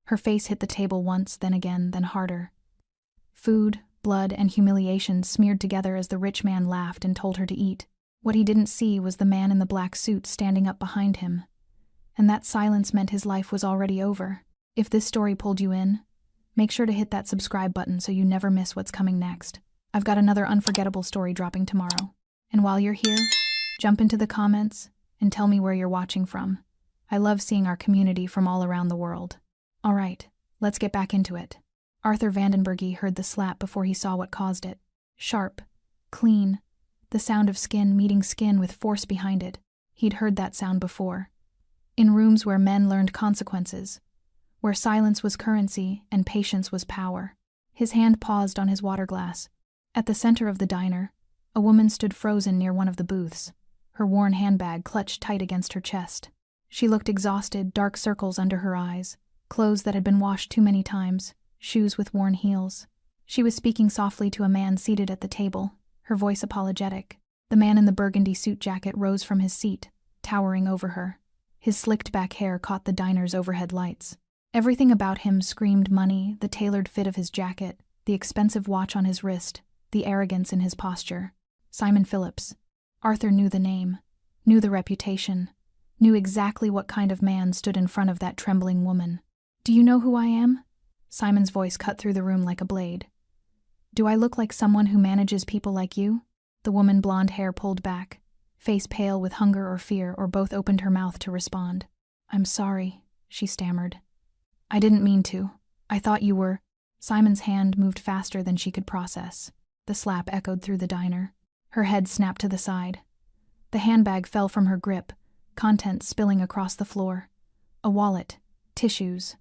Her face hit the table once, then again, then harder. Food, blood, and humiliation smeared together as the rich man laughed and told her to eat. What he didn't see was the man in the black suit standing up behind him. And that silence meant his life was already over. If this story pulled you in, make sure to hit that subscribe button so you never miss what's coming next. I've got another unforgettable story dropping tomorrow. And while you're here, jump into the comments and tell me where you're watching from. I love seeing our community from all around the world. All right, let's get back into it. Arthur Vandenberghe heard the slap before he saw what caused it. Sharp, clean, the sound of skin meeting skin with force behind it. He'd heard that sound before. In rooms where men learned consequences, where silence was currency and patience was power. His hand paused on his water glass. At the center of the diner, a woman stood frozen near one of the booths, her worn handbag clutched tight against her chest. She looked exhausted, dark circles under her eyes, clothes that had been washed too many times, shoes with worn heels. She was speaking softly to a man seated at the table, her voice apologetic. The man in the burgundy suit jacket rose from his seat, towering over her. His slicked-back hair caught the diner's overhead lights. Everything about him screamed money, the tailored fit of his jacket, the expensive watch on his wrist, the arrogance in his posture. Simon Phillips. Arthur knew the name, knew the reputation, knew exactly what kind of man stood in front of that trembling woman. "Do you know who I am?" Simon's voice cut through the room like a blade. "Do I look like someone who manages people like you?" The woman, blonde hair pulled back, face pale with hunger or fear, or both, opened her mouth to respond. "I'm sorry," she stammered. "I didn't mean to. I thought you were—" Simon's hand moved faster than she could process. The slap echoed through the diner. Her head snapped to the side. The handbag fell from her grip, contents spilling across the floor. A wallet, tissues,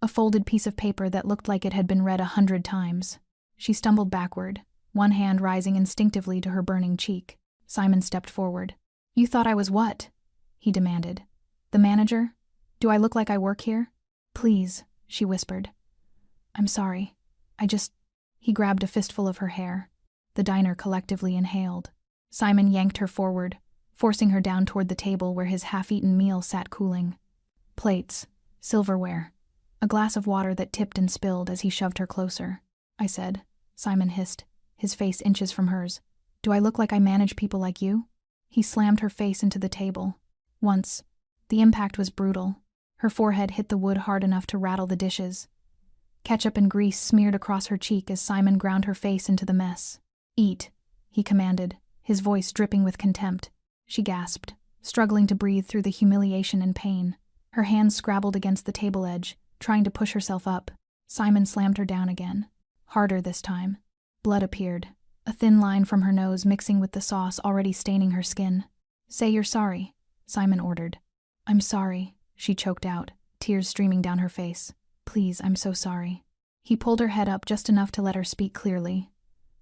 a folded piece of paper that looked like it had been read 100 times. She stumbled backward, one hand rising instinctively to her burning cheek. Simon stepped forward. "You thought I was what?" he demanded. "The manager? Do I look like I work here?" "Please," she whispered. "I'm sorry. He grabbed a fistful of her hair. The diner collectively inhaled. Simon yanked her forward, forcing her down toward the table where his half-eaten meal sat cooling. Plates, silverware, a glass of water that tipped and spilled as he shoved her closer. "I said," Simon hissed, his face inches from hers. "Do I look like I manage people like you?" He slammed her face into the table. Once. The impact was brutal. Her forehead hit the wood hard enough to rattle the dishes. Ketchup and grease smeared across her cheek as Simon ground her face into the mess. "Eat," he commanded, his voice dripping with contempt. She gasped, struggling to breathe through the humiliation and pain. Her hands scrabbled against the table edge, trying to push herself up. Simon slammed her down again. Harder this time. Blood appeared, a thin line from her nose mixing with the sauce already staining her skin. "Say you're sorry," Simon ordered. "I'm sorry," she choked out, tears streaming down her face. "Please, I'm so sorry." He pulled her head up just enough to let her speak clearly,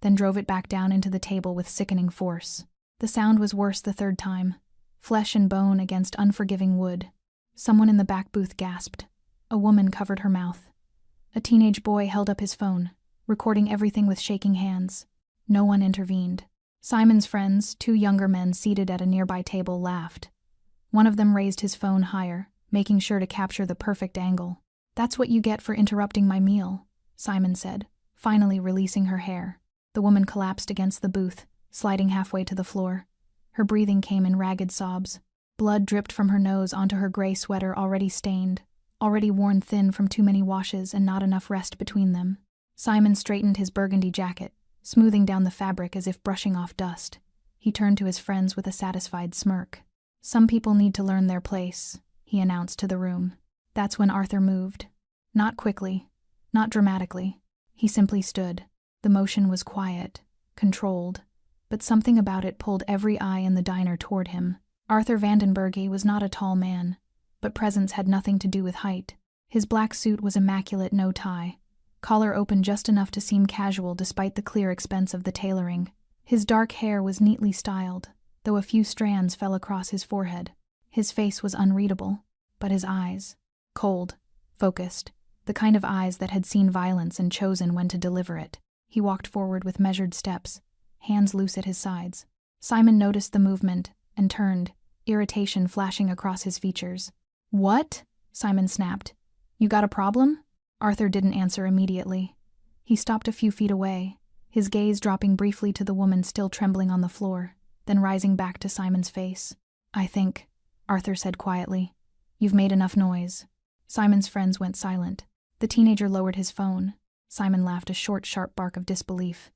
then drove it back down into the table with sickening force. The sound was worse the third time, flesh and bone against unforgiving wood. Someone in the back booth gasped. A woman covered her mouth. A teenage boy held up his phone, recording everything with shaking hands. No one intervened. Simon's friends, 2 younger men seated at a nearby table, laughed. One of them raised his phone higher, making sure to capture the perfect angle. "That's what you get for interrupting my meal," Simon said, finally releasing her hair. The woman collapsed against the booth, sliding halfway to the floor. Her breathing came in ragged sobs. Blood dripped from her nose onto her gray sweater, already stained, already worn thin from too many washes and not enough rest between them. Simon straightened his burgundy jacket, smoothing down the fabric as if brushing off dust. He turned to his friends with a satisfied smirk. "Some people need to learn their place," he announced to the room. That's when Arthur moved. Not quickly, not dramatically. He simply stood. The motion was quiet, controlled, but something about it pulled every eye in the diner toward him. Arthur Vandenberghe was not a tall man, but presence had nothing to do with height. His black suit was immaculate, no tie, collar open just enough to seem casual despite the clear expense of the tailoring. His dark hair was neatly styled, though a few strands fell across his forehead. His face was unreadable, but his eyes, cold, focused, the kind of eyes that had seen violence and chosen when to deliver it. He walked forward with measured steps, hands loose at his sides. Simon noticed the movement and turned, irritation flashing across his features. "What?" Simon snapped. You got a problem? Arthur didn't answer immediately. He stopped a few feet away, his gaze dropping briefly to the woman still trembling on the floor, then rising back to Simon's face. I think, Arthur said quietly, you've made enough noise. Simon's friends went silent. The teenager lowered his phone. Simon laughed a short, sharp bark of disbelief.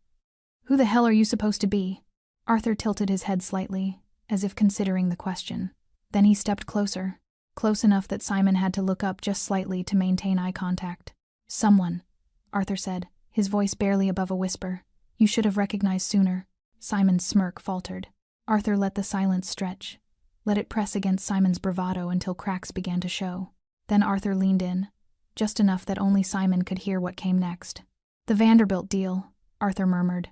Who the hell are you supposed to be? Arthur tilted his head slightly, as if considering the question. Then he stepped closer, close enough that Simon had to look up just slightly to maintain eye contact. Someone, Arthur said, his voice barely above a whisper. You should have recognized sooner. Simon's smirk faltered. Arthur let the silence stretch, let it press against Simon's bravado until cracks began to show. Then Arthur leaned in, just enough that only Simon could hear what came next. The Vanderbilt deal, Arthur murmured.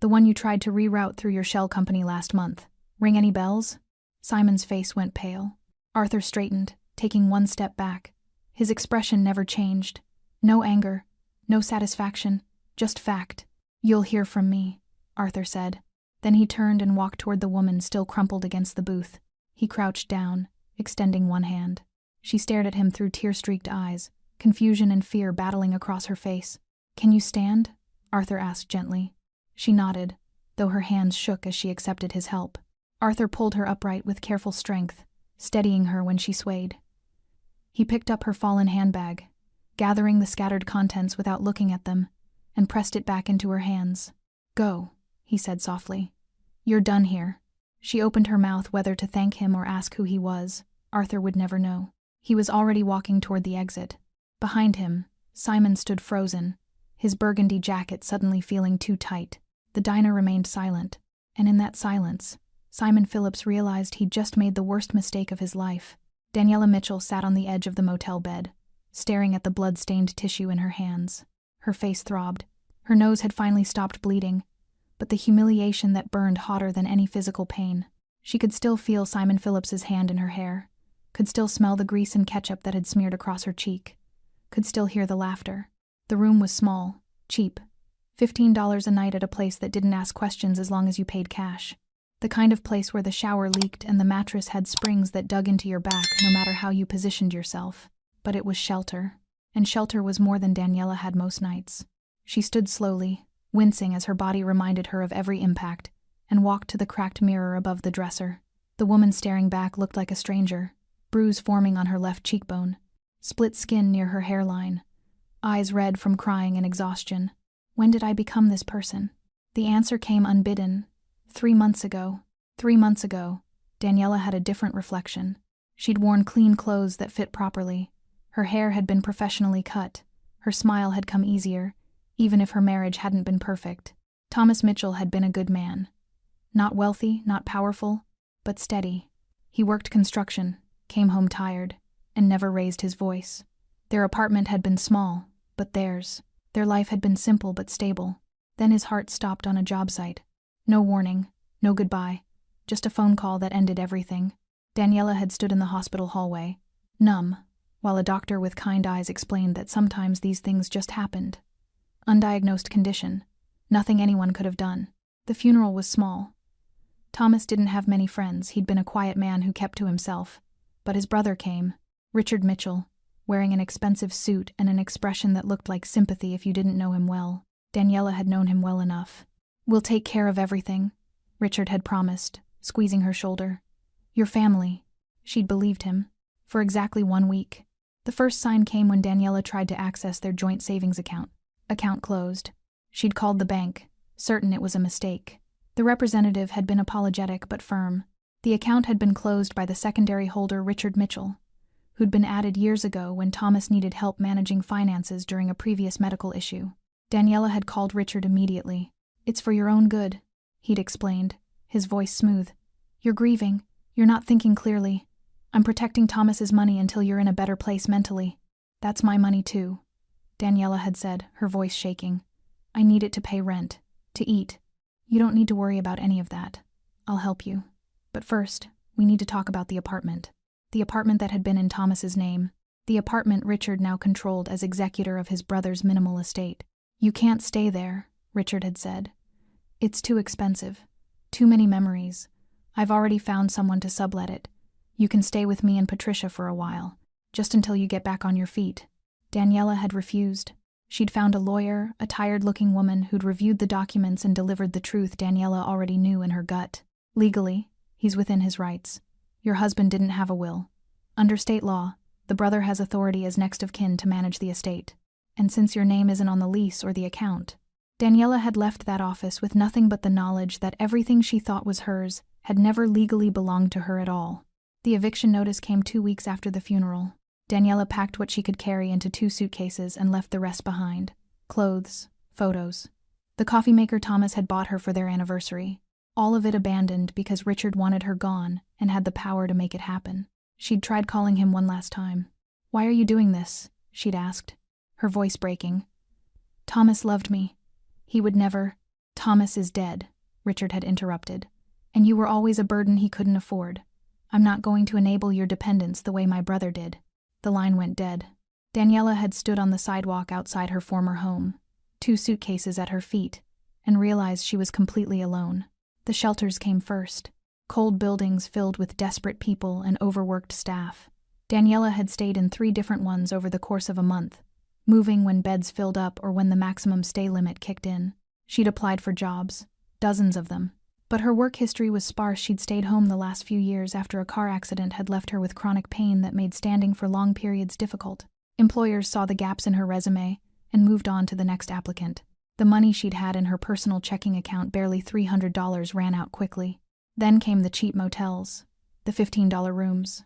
The one you tried to reroute through your shell company last month. Ring any bells? Simon's face went pale. Arthur straightened, taking one step back. His expression never changed. No anger, no satisfaction, just fact. You'll hear from me, Arthur said. Then he turned and walked toward the woman still crumpled against the booth. He crouched down, extending one hand. She stared at him through tear-streaked eyes, confusion and fear battling across her face. Can you stand? Arthur asked gently. She nodded, though her hands shook as she accepted his help. Arthur pulled her upright with careful strength, steadying her when she swayed. He picked up her fallen handbag, gathering the scattered contents without looking at them, and pressed it back into her hands. Go, he said softly. You're done here. She opened her mouth whether to thank him or ask who he was. Arthur would never know. He was already walking toward the exit. Behind him, Simon stood frozen, his burgundy jacket suddenly feeling too tight. The diner remained silent, and in that silence, Simon Phillips realized he'd just made the worst mistake of his life. Daniela Mitchell sat on the edge of the motel bed, staring at the blood-stained tissue in her hands. Her face throbbed. Her nose had finally stopped bleeding, but the humiliation that burned hotter than any physical pain. She could still feel Simon Phillips's hand in her hair, could still smell the grease and ketchup that had smeared across her cheek, could still hear the laughter. The room was small, cheap, $15 a night at a place that didn't ask questions as long as you paid cash. The kind of place where the shower leaked and the mattress had springs that dug into your back no matter how you positioned yourself. But it was shelter, and shelter was more than Daniela had most nights. She stood slowly, wincing as her body reminded her of every impact, and walked to the cracked mirror above the dresser. The woman staring back looked like a stranger, bruise forming on her left cheekbone, split skin near her hairline, eyes red from crying and exhaustion. When did I become this person? The answer came unbidden. 3 months ago. 3 months ago, Daniela had a different reflection. She'd worn clean clothes that fit properly. Her hair had been professionally cut. Her smile had come easier, even if her marriage hadn't been perfect. Thomas Mitchell had been a good man. Not wealthy, not powerful, but steady. He worked construction, came home tired, and never raised his voice. Their apartment had been small, but theirs. Their life had been simple but stable. Then his heart stopped on a job site. No warning, no goodbye, just a phone call that ended everything. Daniela had stood in the hospital hallway, numb, while a doctor with kind eyes explained that sometimes these things just happened. Undiagnosed condition. Nothing anyone could have done. The funeral was small. Thomas didn't have many friends. He'd been a quiet man who kept to himself. But his brother came, Richard Mitchell, wearing an expensive suit and an expression that looked like sympathy if you didn't know him well. Daniela had known him well enough. We'll take care of everything, Richard had promised, squeezing her shoulder. Your family. She'd believed him. For exactly 1 week. The first sign came when Daniela tried to access their joint savings account. Account closed. She'd called the bank, certain it was a mistake. The representative had been apologetic but firm. The account had been closed by the secondary holder Richard Mitchell, who'd been added years ago when Thomas needed help managing finances during a previous medical issue. Daniela had called Richard immediately. It's for your own good, he'd explained, his voice smooth. You're grieving. You're not thinking clearly. I'm protecting Thomas's money until you're in a better place mentally. That's my money too, Daniela had said, her voice shaking. I need it to pay rent, to eat. You don't need to worry about any of that. I'll help you. But first, we need to talk about the apartment. The apartment that had been in Thomas's name. The apartment Richard now controlled as executor of his brother's minimal estate. You can't stay there, Richard had said. It's too expensive. Too many memories. I've already found someone to sublet it. You can stay with me and Patricia for a while, just until you get back on your feet. Daniela had refused. She'd found a lawyer, a tired-looking woman who'd reviewed the documents and delivered the truth Daniela already knew in her gut. Legally, he's within his rights. Your husband didn't have a will. Under state law, the brother has authority as next of kin to manage the estate. And since your name isn't on the lease or the account. Daniela had left that office with nothing but the knowledge that everything she thought was hers had never legally belonged to her at all. The eviction notice came 2 weeks after the funeral. Daniela packed what she could carry into 2 suitcases and left the rest behind. Clothes, photos. The coffee maker Thomas had bought her for their anniversary. All of it abandoned because Richard wanted her gone and had the power to make it happen. She'd tried calling him one last time. "Why are you doing this?" she'd asked, her voice breaking. "Thomas loved me. He would never—" "Thomas is dead," Richard had interrupted. "And you were always a burden he couldn't afford. I'm not going to enable your dependence the way my brother did." The line went dead. Daniela had stood on the sidewalk outside her former home, 2 suitcases at her feet, and realized she was completely alone. The shelters came first. Cold buildings filled with desperate people and overworked staff. Daniela had stayed in 3 different ones over the course of a month, moving when beds filled up or when the maximum stay limit kicked in. She'd applied for jobs, dozens of them. But her work history was sparse. She'd stayed home the last few years after a car accident had left her with chronic pain that made standing for long periods difficult. Employers saw the gaps in her resume and moved on to the next applicant. The money she'd had in her personal checking account, barely $300, ran out quickly. Then came the cheap motels, the $15 rooms.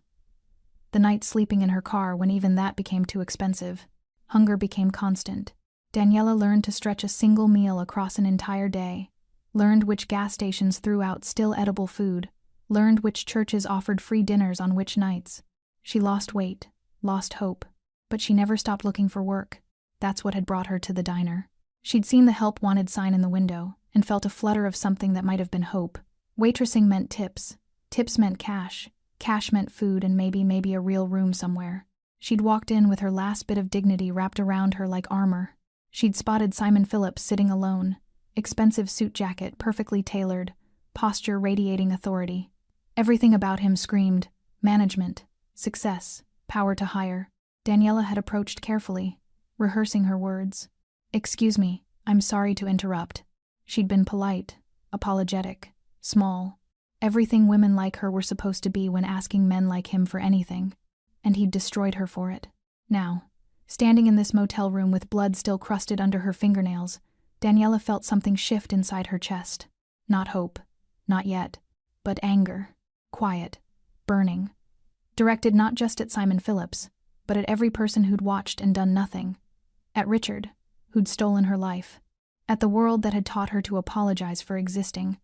The nights sleeping in her car when even that became too expensive. Hunger became constant. Daniela learned to stretch a single meal across an entire day, learned which gas stations threw out still edible food, learned which churches offered free dinners on which nights. She lost weight, lost hope, but she never stopped looking for work. That's what had brought her to the diner. She'd seen the help wanted sign in the window and felt a flutter of something that might have been hope. Waitressing meant tips. Tips meant cash. Cash meant food and maybe a real room somewhere. She'd walked in with her last bit of dignity wrapped around her like armor. She'd spotted Simon Phillips sitting alone, expensive suit jacket perfectly tailored, posture radiating authority. Everything about him screamed management, success, power to hire. Daniela had approached carefully, rehearsing her words. "Excuse me, I'm sorry to interrupt." She'd been polite, apologetic, small. Everything women like her were supposed to be when asking men like him for anything. And he'd destroyed her for it. Now, standing in this motel room with blood still crusted under her fingernails, Daniela felt something shift inside her chest. Not hope, not yet, but anger, quiet, burning. Directed not just at Simon Phillips, but at every person who'd watched and done nothing. At Richard, who'd stolen her life. At the world that had taught her to apologize for existing.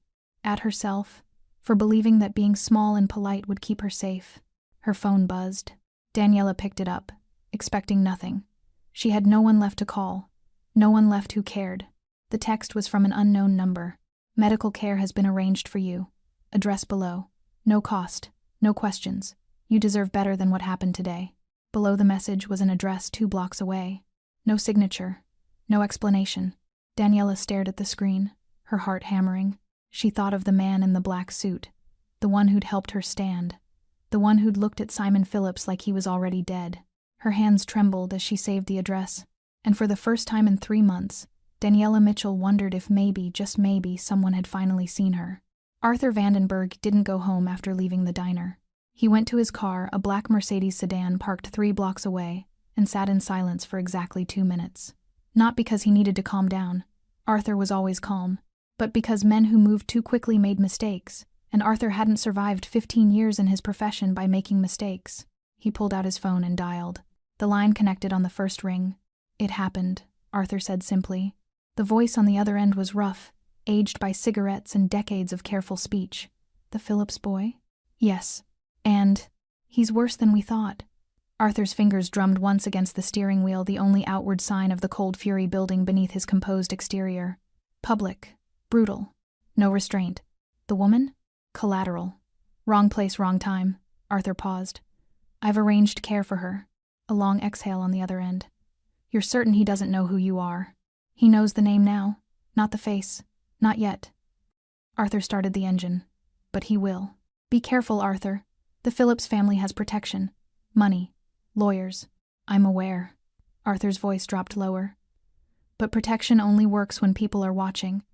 At herself, for believing that being small and polite would keep her safe. Her phone buzzed. Daniela picked it up, expecting nothing. She had no one left to call, no one left who cared. The text was from an unknown number. "Medical care has been arranged for you. Address below. No cost, no questions. You deserve better than what happened today." Below the message was an address 2 blocks away. No signature, no explanation. Daniela stared at the screen, her heart hammering. She thought of the man in the black suit, the one who'd helped her stand, the one who'd looked at Simon Phillips like he was already dead. Her hands trembled as she saved the address, and for the first time in 3 months, Daniela Mitchell wondered if maybe, just maybe, someone had finally seen her. Arthur Vandenberg didn't go home after leaving the diner. He went to his car, a black Mercedes sedan parked 3 blocks away, and sat in silence for exactly 2 minutes. Not because he needed to calm down. Arthur was always calm. But because men who moved too quickly made mistakes, and Arthur hadn't survived 15 years in his profession by making mistakes. He pulled out his phone and dialed. The line connected on the first ring. "It happened," Arthur said simply. The voice on the other end was rough, aged by cigarettes and decades of careful speech. "The Phillips boy?" "Yes. And he's worse than we thought." Arthur's fingers drummed once against the steering wheel, the only outward sign of the cold fury building beneath his composed exterior. Public. Brutal. No restraint. The woman? Collateral. Wrong place, wrong time. Arthur paused. "I've arranged care for her." A long exhale on the other end. "You're certain he doesn't know who you are?" "He knows the name now. Not the face. Not yet." Arthur started the engine. "But he will. Be careful, Arthur. The Phillips family has protection. Money. Lawyers." "I'm aware." Arthur's voice dropped lower. But protection only works when people are watching,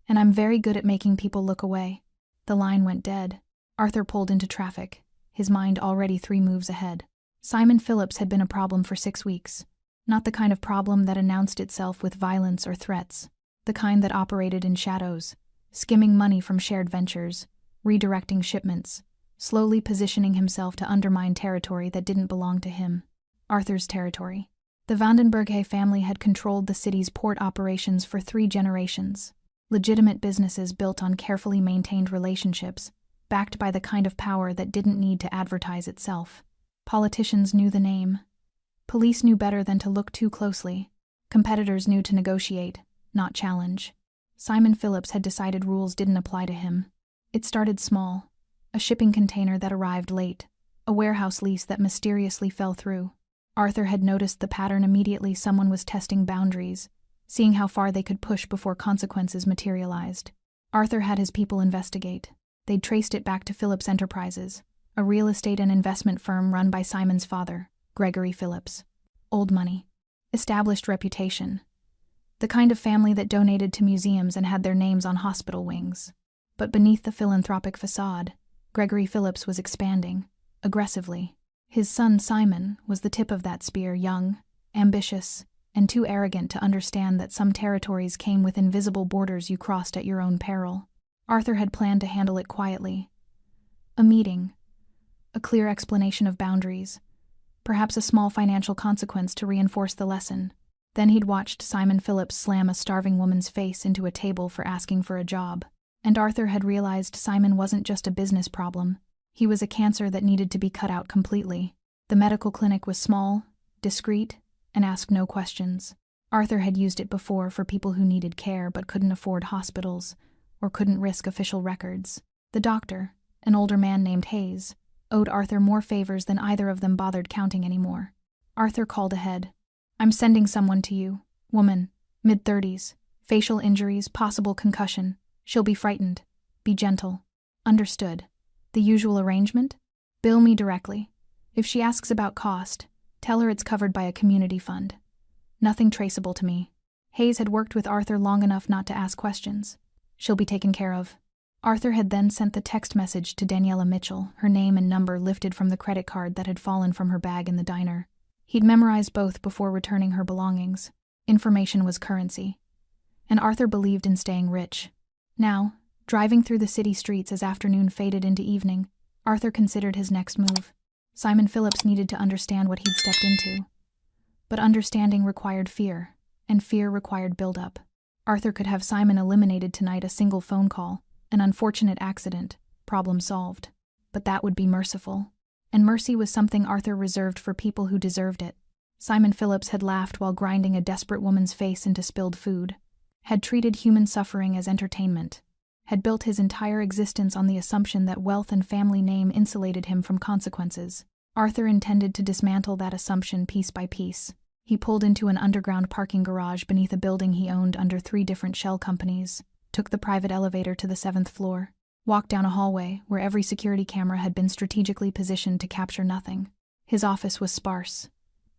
and I'm very good at making people look away. The line went dead. Arthur pulled into traffic, his mind already 3 moves ahead. Simon Phillips had been a problem for 6 weeks. Not the kind of problem that announced itself with violence or threats. The kind that operated in shadows, skimming money from shared ventures, redirecting shipments, slowly positioning himself to undermine territory that didn't belong to him. Arthur's territory. The Vandenberghe family had controlled the city's port operations for 3 generations. Legitimate businesses built on carefully maintained relationships, backed by the kind of power that didn't need to advertise itself. Politicians knew the name. Police knew better than to look too closely. Competitors knew to negotiate, not challenge. Simon Phillips had decided rules didn't apply to him. It started small. A shipping container that arrived late. A warehouse lease that mysteriously fell through. Arthur had noticed the pattern immediately. Someone was testing boundaries, seeing how far they could push before consequences materialized. Arthur had his people investigate. They'd traced it back to Phillips Enterprises, a real estate and investment firm run by Simon's father, Gregory Phillips. Old money. Established reputation. The kind of family that donated to museums and had their names on hospital wings. But beneath the philanthropic facade, Gregory Phillips was expanding, aggressively. His son Simon was the tip of that spear, young, ambitious, and too arrogant to understand that some territories came with invisible borders you crossed at your own peril. Arthur had planned to handle it quietly. A meeting. A clear explanation of boundaries. Perhaps a small financial consequence to reinforce the lesson. Then he'd watched Simon Phillips slam a starving woman's face into a table for asking for a job. And Arthur had realized Simon wasn't just a business problem. He was a cancer that needed to be cut out completely. The medical clinic was small, discreet, and asked no questions. Arthur had used it before for people who needed care but couldn't afford hospitals, or couldn't risk official records. The doctor, an older man named Hayes, owed Arthur more favors than either of them bothered counting anymore. Arthur called ahead. "I'm sending someone to you. Woman, mid-30s, facial injuries, possible concussion. She'll be frightened. Be gentle." "Understood. The usual arrangement? Bill me directly. If she asks about cost, tell her it's covered by a community fund. Nothing traceable to me." Hayes had worked with Arthur long enough not to ask questions. "She'll be taken care of." Arthur had then sent the text message to Daniela Mitchell, her name and number lifted from the credit card that had fallen from her bag in the diner. He'd memorized both before returning her belongings. Information was currency. And Arthur believed in staying rich. Now, driving through the city streets as afternoon faded into evening, Arthur considered his next move. Simon Phillips needed to understand what he'd stepped into. But understanding required fear, and fear required build-up. Arthur could have Simon eliminated tonight, a single phone call, an unfortunate accident, problem solved. But that would be merciful. And mercy was something Arthur reserved for people who deserved it. Simon Phillips had laughed while grinding a desperate woman's face into spilled food, had treated human suffering as entertainment, had built his entire existence on the assumption that wealth and family name insulated him from consequences. Arthur intended to dismantle that assumption piece by piece. He pulled into an underground parking garage beneath a building he owned under 3 different shell companies, took the private elevator to the 7th floor, walked down a hallway where every security camera had been strategically positioned to capture nothing. His office was sparse.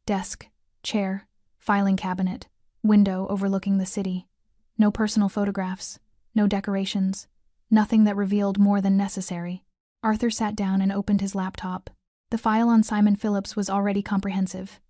Desk, chair, filing cabinet, window overlooking the city. No personal photographs, no decorations, nothing that revealed more than necessary. Arthur sat down and opened his laptop. The file on Simon Phillips was already comprehensive.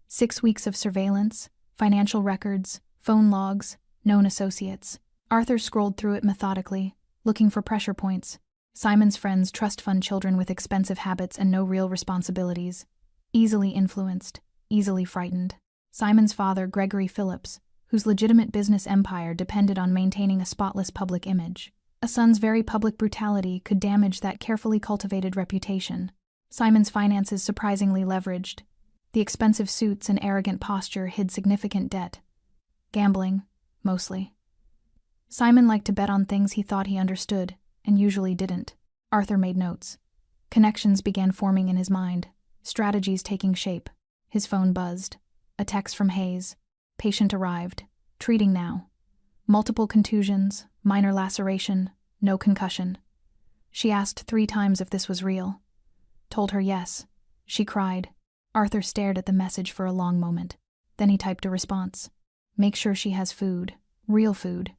6 weeks of surveillance, financial records, phone logs, known associates. Arthur scrolled through it methodically, looking for pressure points. Simon's friends, trust fund children with expensive habits and no real responsibilities. Easily influenced, easily frightened. Simon's father, Gregory Phillips, whose legitimate business empire depended on maintaining a spotless public image. A son's very public brutality could damage that carefully cultivated reputation. Simon's finances surprisingly leveraged. The expensive suits and arrogant posture hid significant debt. Gambling, mostly. Simon liked to bet on things he thought he understood, and usually didn't. Arthur made notes. Connections began forming in his mind, strategies taking shape. His phone buzzed. A text from Hayes. Patient arrived. Treating now. Multiple contusions, minor laceration, no concussion. She asked 3 times if this was real. Told her yes. She cried. Arthur stared at the message for a long moment. Then he typed a response. Make sure she has food, real food,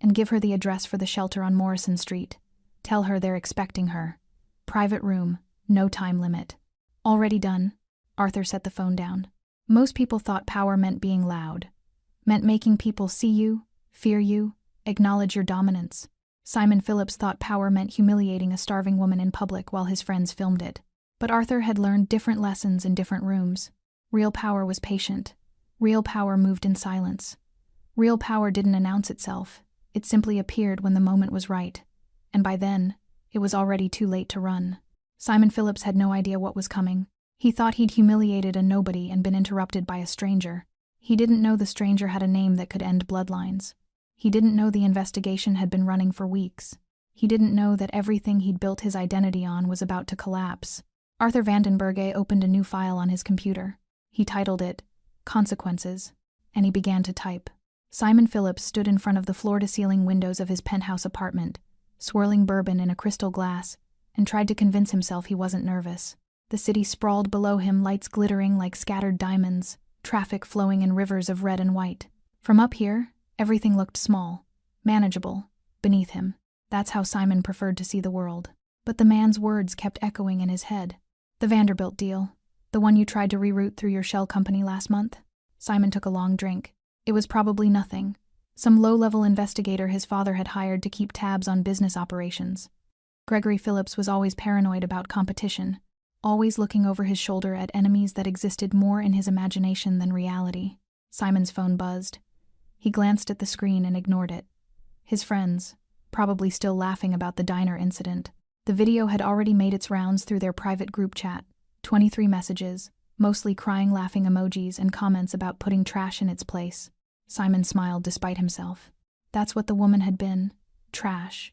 and give her the address for the shelter on Morrison Street. Tell her they're expecting her. Private room, no time limit. Already done. Arthur set the phone down. Most people thought power meant being loud. Meant making people see you, fear you, acknowledge your dominance. Simon Phillips thought power meant humiliating a starving woman in public while his friends filmed it. But Arthur had learned different lessons in different rooms. Real power was patient. Real power moved in silence. Real power didn't announce itself. It simply appeared when the moment was right. And by then, it was already too late to run. Simon Phillips had no idea what was coming. He thought he'd humiliated a nobody and been interrupted by a stranger. He didn't know the stranger had a name that could end bloodlines. He didn't know the investigation had been running for weeks. He didn't know that everything he'd built his identity on was about to collapse. Arthur Vandenberge opened a new file on his computer. He titled it, Consequences, and he began to type. Simon Phillips stood in front of the floor-to-ceiling windows of his penthouse apartment, swirling bourbon in a crystal glass, and tried to convince himself he wasn't nervous. The city sprawled below him, lights glittering like scattered diamonds, traffic flowing in rivers of red and white. From up here, everything looked small, manageable, beneath him. That's how Simon preferred to see the world. But the man's words kept echoing in his head. The Vanderbilt deal. The one you tried to reroute through your shell company last month? Simon took a long drink. It was probably nothing. Some low-level investigator his father had hired to keep tabs on business operations. Gregory Phillips was always paranoid about competition, always looking over his shoulder at enemies that existed more in his imagination than reality. Simon's phone buzzed. He glanced at the screen and ignored it. His friends, probably still laughing about the diner incident. The video had already made its rounds through their private group chat. 23 messages, mostly crying laughing emojis and comments about putting trash in its place. Simon smiled despite himself. That's what the woman had been. Trash.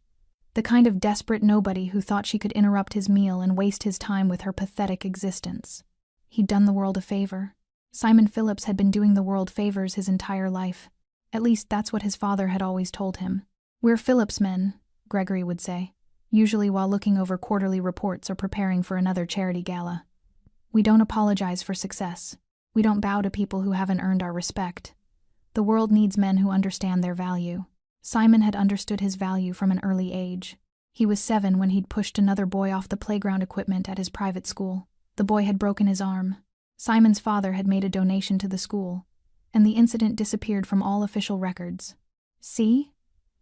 The kind of desperate nobody who thought she could interrupt his meal and waste his time with her pathetic existence. He'd done the world a favor. Simon Phillips had been doing the world favors his entire life. At least that's what his father had always told him. We're Phillips men, Gregory would say, usually while looking over quarterly reports or preparing for another charity gala. We don't apologize for success. We don't bow to people who haven't earned our respect. The world needs men who understand their value. Simon had understood his value from an early age. He was 7 when he'd pushed another boy off the playground equipment at his private school. The boy had broken his arm. Simon's father had made a donation to the school, and the incident disappeared from all official records. See?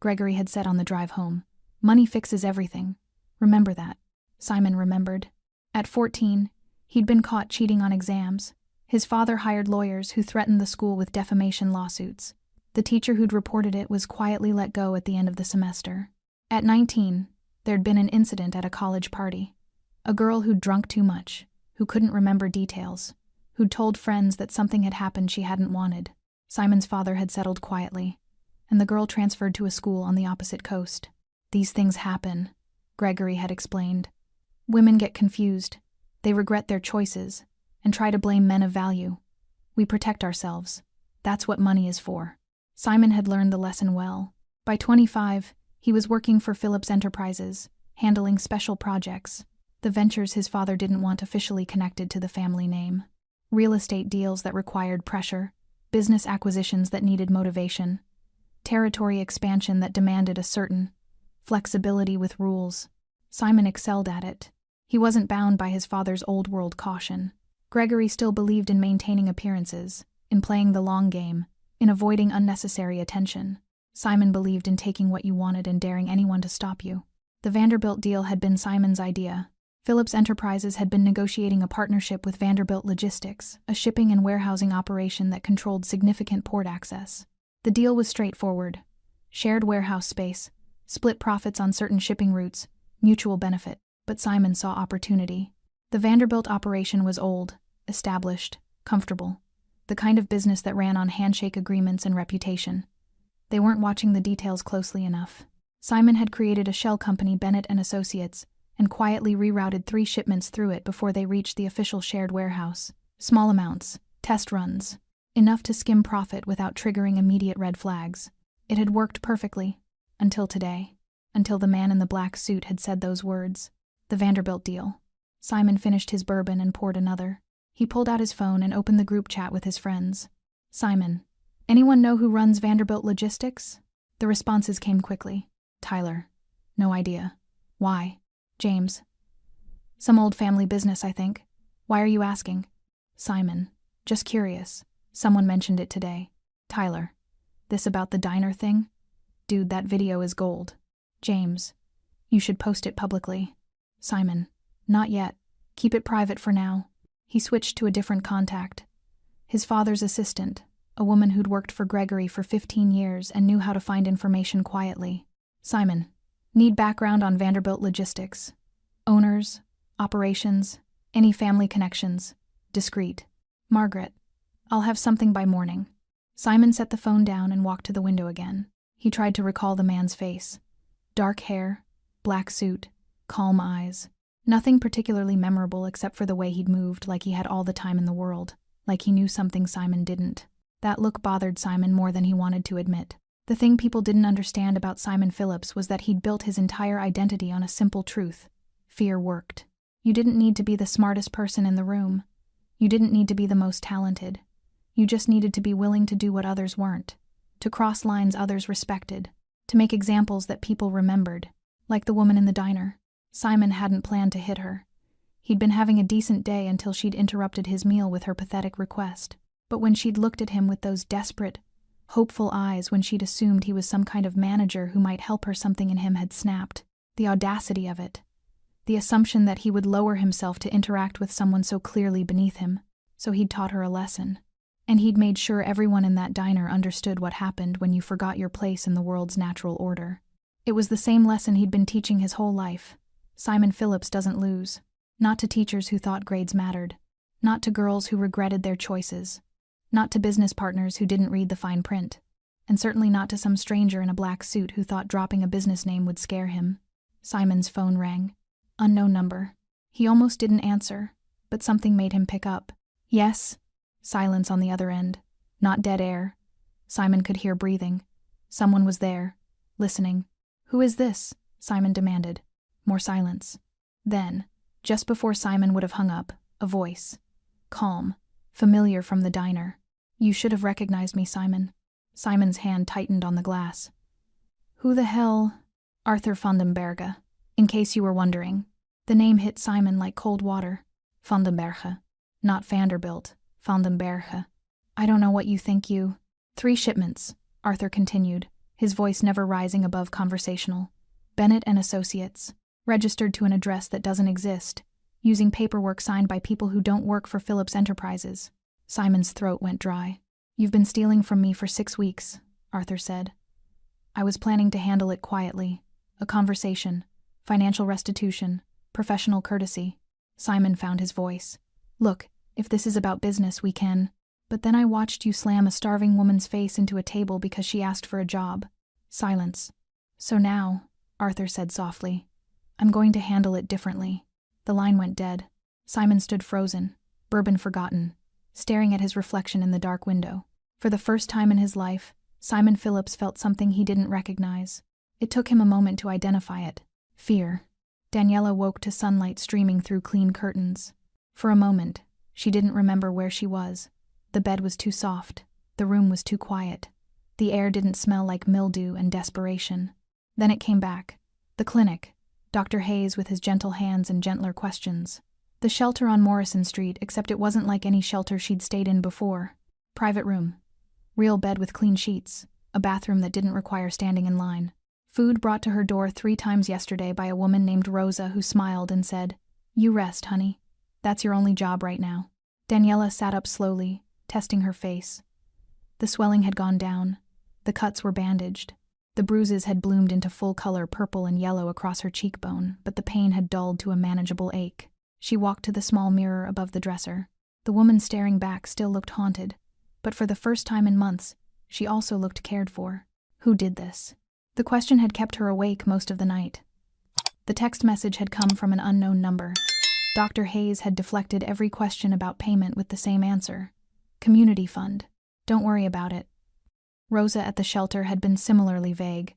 Gregory had said on the drive home. Money fixes everything. Remember that. Simon remembered. At 14, he'd been caught cheating on exams. His father hired lawyers who threatened the school with defamation lawsuits. The teacher who'd reported it was quietly let go at the end of the semester. At 19, there'd been an incident at a college party. A girl who'd drunk too much, who couldn't remember details, who'd told friends that something had happened she hadn't wanted. Simon's father had settled quietly, and the girl transferred to a school on the opposite coast. These things happen, Gregory had explained. Women get confused. They regret their choices and try to blame men of value. We protect ourselves. That's what money is for. Simon had learned the lesson well. By 25, he was working for Phillips Enterprises, handling special projects, the ventures his father didn't want officially connected to the family name. Real estate deals that required pressure, business acquisitions that needed motivation, territory expansion that demanded a certain flexibility with rules. Simon excelled at it. He wasn't bound by his father's old-world caution. Gregory still believed in maintaining appearances, in playing the long game, in avoiding unnecessary attention. Simon believed in taking what you wanted and daring anyone to stop you. The Vanderbilt deal had been Simon's idea. Phillips Enterprises had been negotiating a partnership with Vanderbilt Logistics, a shipping and warehousing operation that controlled significant port access. The deal was straightforward. Shared warehouse space, split profits on certain shipping routes, mutual benefit. But Simon saw opportunity. The Vanderbilt operation was old, established, comfortable. The kind of business that ran on handshake agreements and reputation. They weren't watching the details closely enough. Simon had created a shell company, Bennett and Associates, and quietly rerouted 3 shipments through it before they reached the official shared warehouse. Small amounts, test runs, enough to skim profit without triggering immediate red flags. It had worked perfectly, until today, until the man in the black suit had said those words. The Vanderbilt deal. Simon finished his bourbon and poured another. He pulled out his phone and opened the group chat with his friends. Simon. Anyone know who runs Vanderbilt Logistics? The responses came quickly. Tyler. No idea. Why? James. Some old family business, I think. Why are you asking? Simon. Just curious. Someone mentioned it today. Tyler. This about the diner thing? Dude, that video is gold. James. You should post it publicly. Simon. Not yet. Keep it private for now. He switched to a different contact. His father's assistant, a woman who'd worked for Gregory for 15 years and knew how to find information quietly. Simon. Need background on Vanderbilt Logistics. Owners, operations, any family connections. Discreet. Margaret. I'll have something by morning. Simon set the phone down and walked to the window again. He tried to recall the man's face. Dark hair, black suit, calm eyes. Nothing particularly memorable except for the way he'd moved, like he had all the time in the world, like he knew something Simon didn't. That look bothered Simon more than he wanted to admit. The thing people didn't understand about Simon Phillips was that he'd built his entire identity on a simple truth. Fear worked. You didn't need to be the smartest person in the room. You didn't need to be the most talented. You just needed to be willing to do what others weren't, to cross lines others respected, to make examples that people remembered, like the woman in the diner. Simon hadn't planned to hit her. He'd been having a decent day until she'd interrupted his meal with her pathetic request. But when she'd looked at him with those desperate, hopeful eyes, when she'd assumed he was some kind of manager who might help her, something in him had snapped. The audacity of it. The assumption that he would lower himself to interact with someone so clearly beneath him. So he'd taught her a lesson. And he'd made sure everyone in that diner understood what happened when you forgot your place in the world's natural order. It was the same lesson he'd been teaching his whole life. Simon Phillips doesn't lose. Not to teachers who thought grades mattered. Not to girls who regretted their choices. Not to business partners who didn't read the fine print. And certainly not to some stranger in a black suit who thought dropping a business name would scare him. Simon's phone rang. Unknown number. He almost didn't answer, but something made him pick up. Yes? Silence on the other end. Not dead air. Simon could hear breathing. Someone was there, listening. Who is this? Simon demanded. More silence. Then, just before Simon would have hung up, a voice. Calm, familiar from the diner. You should have recognized me, Simon. Simon's hand tightened on the glass. Who the hell? Arthur Vandenberge. In case you were wondering. The name hit Simon like cold water. Vandenberge. Not Vanderbilt. Vandenberge. I don't know what you think you... 3 shipments, Arthur continued, his voice never rising above conversational. Bennett and Associates. Registered to an address that doesn't exist. Using paperwork signed by people who don't work for Phillips Enterprises. Simon's throat went dry. You've been stealing from me for 6 weeks, Arthur said. I was planning to handle it quietly. A conversation. Financial restitution. Professional courtesy. Simon found his voice. Look, if this is about business, we can. But then I watched you slam a starving woman's face into a table because she asked for a job. Silence. So now, Arthur said softly, I'm going to handle it differently. The line went dead. Simon stood frozen, bourbon forgotten, staring at his reflection in the dark window. For the first time in his life, Simon Phillips felt something he didn't recognize. It took him a moment to identify it. Fear. Daniela woke to sunlight streaming through clean curtains. For a moment, she didn't remember where she was. The bed was too soft. The room was too quiet. The air didn't smell like mildew and desperation. Then it came back. The clinic. Dr. Hayes with his gentle hands and gentler questions. The shelter on Morrison Street, except it wasn't like any shelter she'd stayed in before. Private room. Real bed with clean sheets. A bathroom that didn't require standing in line. Food brought to her door 3 times yesterday by a woman named Rosa who smiled and said, You rest, honey. That's your only job right now. Daniela sat up slowly, testing her face. The swelling had gone down. The cuts were bandaged. The bruises had bloomed into full-color purple and yellow across her cheekbone, but the pain had dulled to a manageable ache. She walked to the small mirror above the dresser. The woman staring back still looked haunted, but for the first time in months, she also looked cared for. Who did this? The question had kept her awake most of the night. The text message had come from an unknown number. Dr. Hayes had deflected every question about payment with the same answer. Community fund. Don't worry about it. Rosa at the shelter had been similarly vague.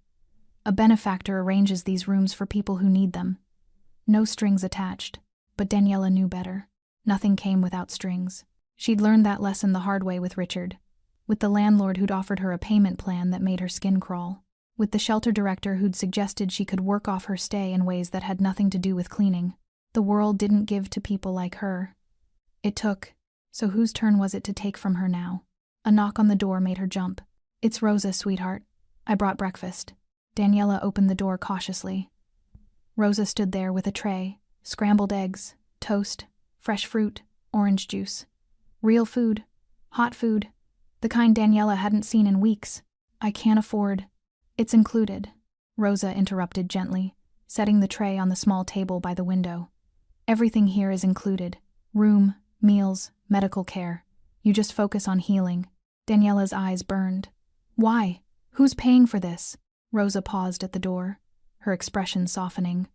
A benefactor arranges these rooms for people who need them. No strings attached, but Daniela knew better. Nothing came without strings. She'd learned that lesson the hard way with Richard. with the landlord who'd offered her a payment plan that made her skin crawl, with the shelter director who'd suggested she could work off her stay in ways that had nothing to do with cleaning. The world didn't give to people like her. It took. So whose turn was it to take from her now? A knock on the door made her jump. "It's Rosa, sweetheart. I brought breakfast." Daniela opened the door cautiously. Rosa stood there with a tray, scrambled eggs, toast, fresh fruit, orange juice. Real food. Hot food. The kind Daniela hadn't seen in weeks. "I can't afford." "It's included," Rosa interrupted gently, setting the tray on the small table by the window. "Everything here is included. Room, meals, medical care. You just focus on healing." Daniela's eyes burned. "Why? Who's paying for this?" Rosa paused at the door, her expression softening.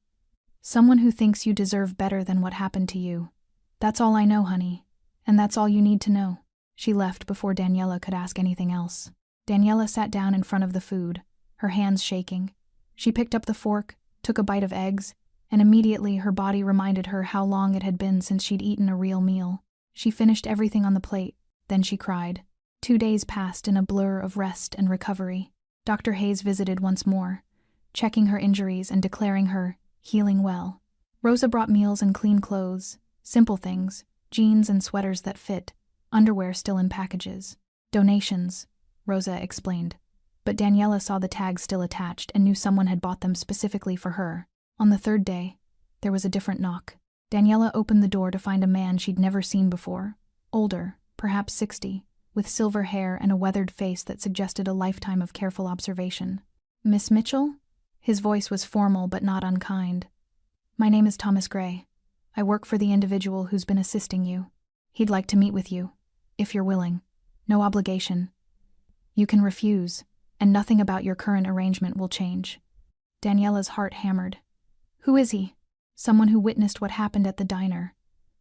"Someone who thinks you deserve better than what happened to you. That's all I know, honey. And that's all you need to know." She left before Daniela could ask anything else. Daniela sat down in front of the food, her hands shaking. She picked up the fork, took a bite of eggs, and immediately her body reminded her how long it had been since she'd eaten a real meal. She finished everything on the plate, then she cried. 2 days passed in a blur of rest and recovery. Dr. Hayes visited once more, checking her injuries and declaring her healing well. Rosa brought meals and clean clothes, simple things, jeans and sweaters that fit, underwear still in packages. "Donations," Rosa explained. But Daniela saw the tags still attached and knew someone had bought them specifically for her. On the 3rd day, there was a different knock. Daniela opened the door to find a man she'd never seen before, older, perhaps 60, with silver hair and a weathered face that suggested a lifetime of careful observation. "Miss Mitchell?" His voice was formal but not unkind. "My name is Thomas Gray. I work for the individual who's been assisting you. He'd like to meet with you, if you're willing. No obligation. You can refuse, and nothing about your current arrangement will change." Daniela's heart hammered. "Who is he?" "Someone who witnessed what happened at the diner.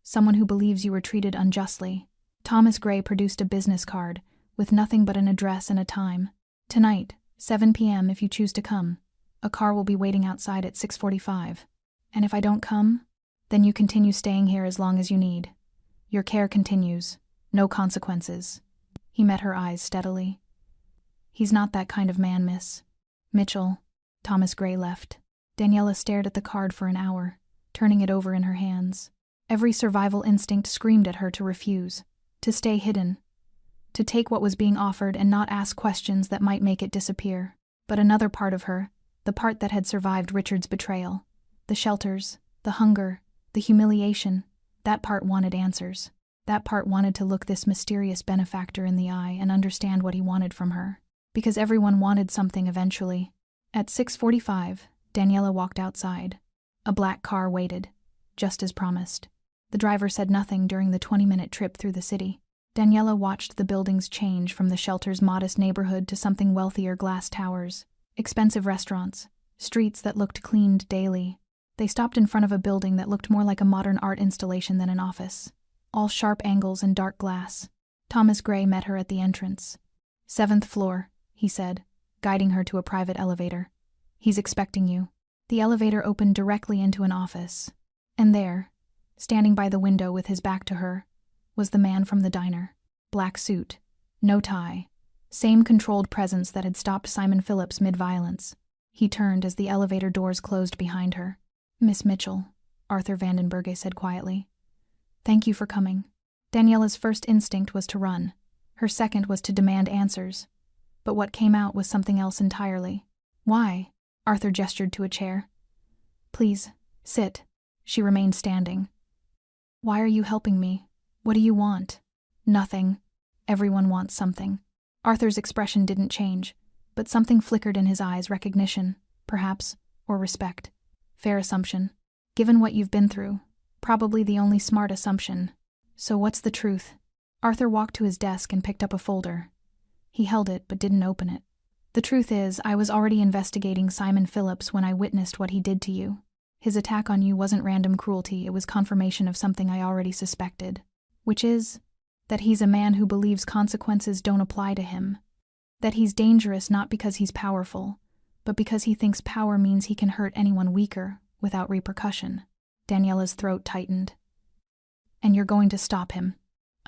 Someone who believes you were treated unjustly." Thomas Gray produced a business card, with nothing but an address and a time. "Tonight, 7 p.m. if you choose to come. A car will be waiting outside at 6:45. And if I don't come, then you continue staying here as long as you need. Your care continues. No consequences." He met her eyes steadily. "He's not that kind of man, Miss Mitchell." Thomas Gray left. Daniela stared at the card for an hour, turning it over in her hands. Every survival instinct screamed at her to refuse, to stay hidden, to take what was being offered and not ask questions that might make it disappear. But another part of her, the part that had survived Richard's betrayal, the shelters, the hunger, the humiliation, that part wanted answers. That part wanted to look this mysterious benefactor in the eye and understand what he wanted from her. Because everyone wanted something eventually. At 6:45, Daniela walked outside. A black car waited, just as promised. The driver said nothing during the 20-minute trip through the city. Daniela watched the buildings change from the shelter's modest neighborhood to something wealthier: glass towers, expensive restaurants, streets that looked cleaned daily. They stopped in front of a building that looked more like a modern art installation than an office. All sharp angles and dark glass. Thomas Gray met her at the entrance. "7th floor, he said, guiding her to a private elevator. "He's expecting you." The elevator opened directly into an office. And there, standing by the window with his back to her, was the man from the diner. Black suit, no tie, same controlled presence that had stopped Simon Phillips mid-violence. He turned as the elevator doors closed behind her. "Miss Mitchell," Arthur Vandenberge said quietly. "Thank you for coming." Daniela's first instinct was to run. Her second was to demand answers. But what came out was something else entirely. "Why?" Arthur gestured to a chair. "Please, sit." She remained standing. "Why are you helping me? What do you want?" "Nothing. Everyone wants something." Arthur's expression didn't change, but something flickered in his eyes: recognition, perhaps, or respect. Fair assumption. Given what you've been through, probably the only smart assumption. "So what's the truth?" Arthur walked to his desk and picked up a folder. He held it but didn't open it. "The truth is, I was already investigating Simon Phillips when I witnessed what he did to you. His attack on you wasn't random cruelty, it was confirmation of something I already suspected. Which is, that he's a man who believes consequences don't apply to him. That he's dangerous not because he's powerful, but because he thinks power means he can hurt anyone weaker, without repercussion." Daniela's throat tightened. "And you're going to stop him?"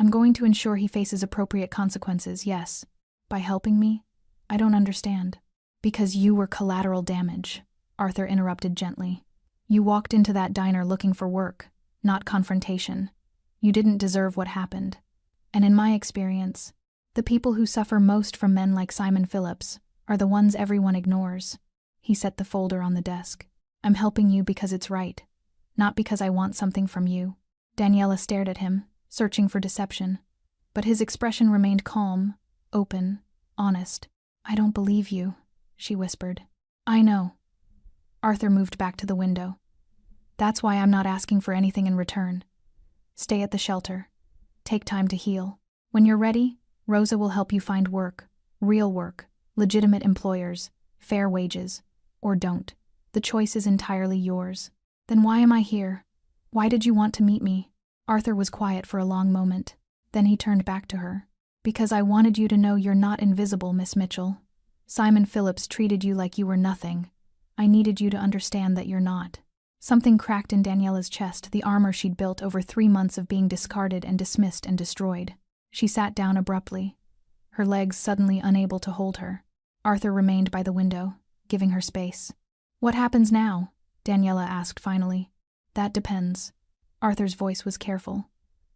I'm going to ensure he faces appropriate consequences, yes. By helping me? I don't understand. Because you were collateral damage, Arthur interrupted gently. You walked into that diner looking for work, not confrontation. You didn't deserve what happened. And in my experience, the people who suffer most from men like Simon Phillips are the ones everyone ignores. He set the folder on the desk. I'm helping you because it's right, not because I want something from you. Daniela stared at him, searching for deception. But his expression remained calm, open, honest. I don't believe you, she whispered. I know. Arthur moved back to the window. That's why I'm not asking for anything in return. Stay at the shelter. Take time to heal. When you're ready, Rosa will help you find work, real work, legitimate employers, fair wages, or don't. The choice is entirely yours. Then why am I here? Why did you want to meet me? Arthur was quiet for a long moment. Then he turned back to her. Because I wanted you to know you're not invisible, Miss Mitchell. Simon Phillips treated you like you were nothing. I needed you to understand that you're not. Something cracked in Daniela's chest, the armor she'd built over 3 months of being discarded and dismissed and destroyed. She sat down abruptly, her legs suddenly unable to hold her. Arthur remained by the window, giving her space. What happens now? Daniela asked finally. That depends. Arthur's voice was careful.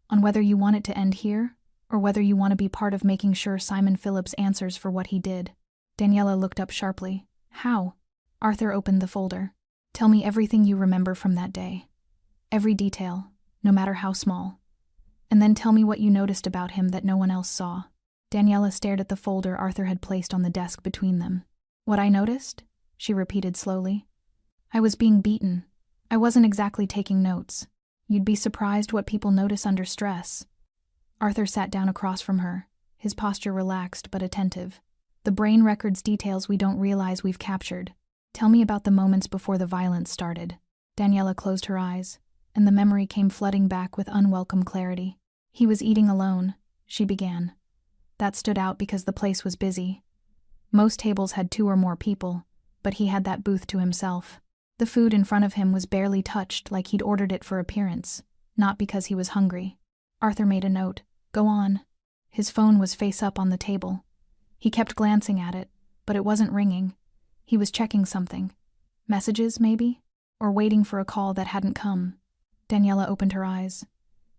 On whether you want it to end here, or whether you want to be part of making sure Simon Phillips answers for what he did. Daniela looked up sharply. How? Arthur opened the folder. Tell me everything you remember from that day. Every detail, no matter how small. And then tell me what you noticed about him that no one else saw. Daniela stared at the folder Arthur had placed on the desk between them. What I noticed? She repeated slowly. I was being beaten. I wasn't exactly taking notes. You'd be surprised what people notice under stress. Arthur sat down across from her, his posture relaxed but attentive. The brain records details we don't realize we've captured. Tell me about the moments before the violence started. Daniela closed her eyes, and the memory came flooding back with unwelcome clarity. He was eating alone, she began. That stood out because the place was busy. Most tables had 2 or more people, but he had that booth to himself. The food in front of him was barely touched, like he'd ordered it for appearance, not because he was hungry. Arthur made a note. Go on. His phone was face up on the table. He kept glancing at it, but it wasn't ringing. He was checking something. Messages, maybe? Or waiting for a call that hadn't come. Daniela opened her eyes.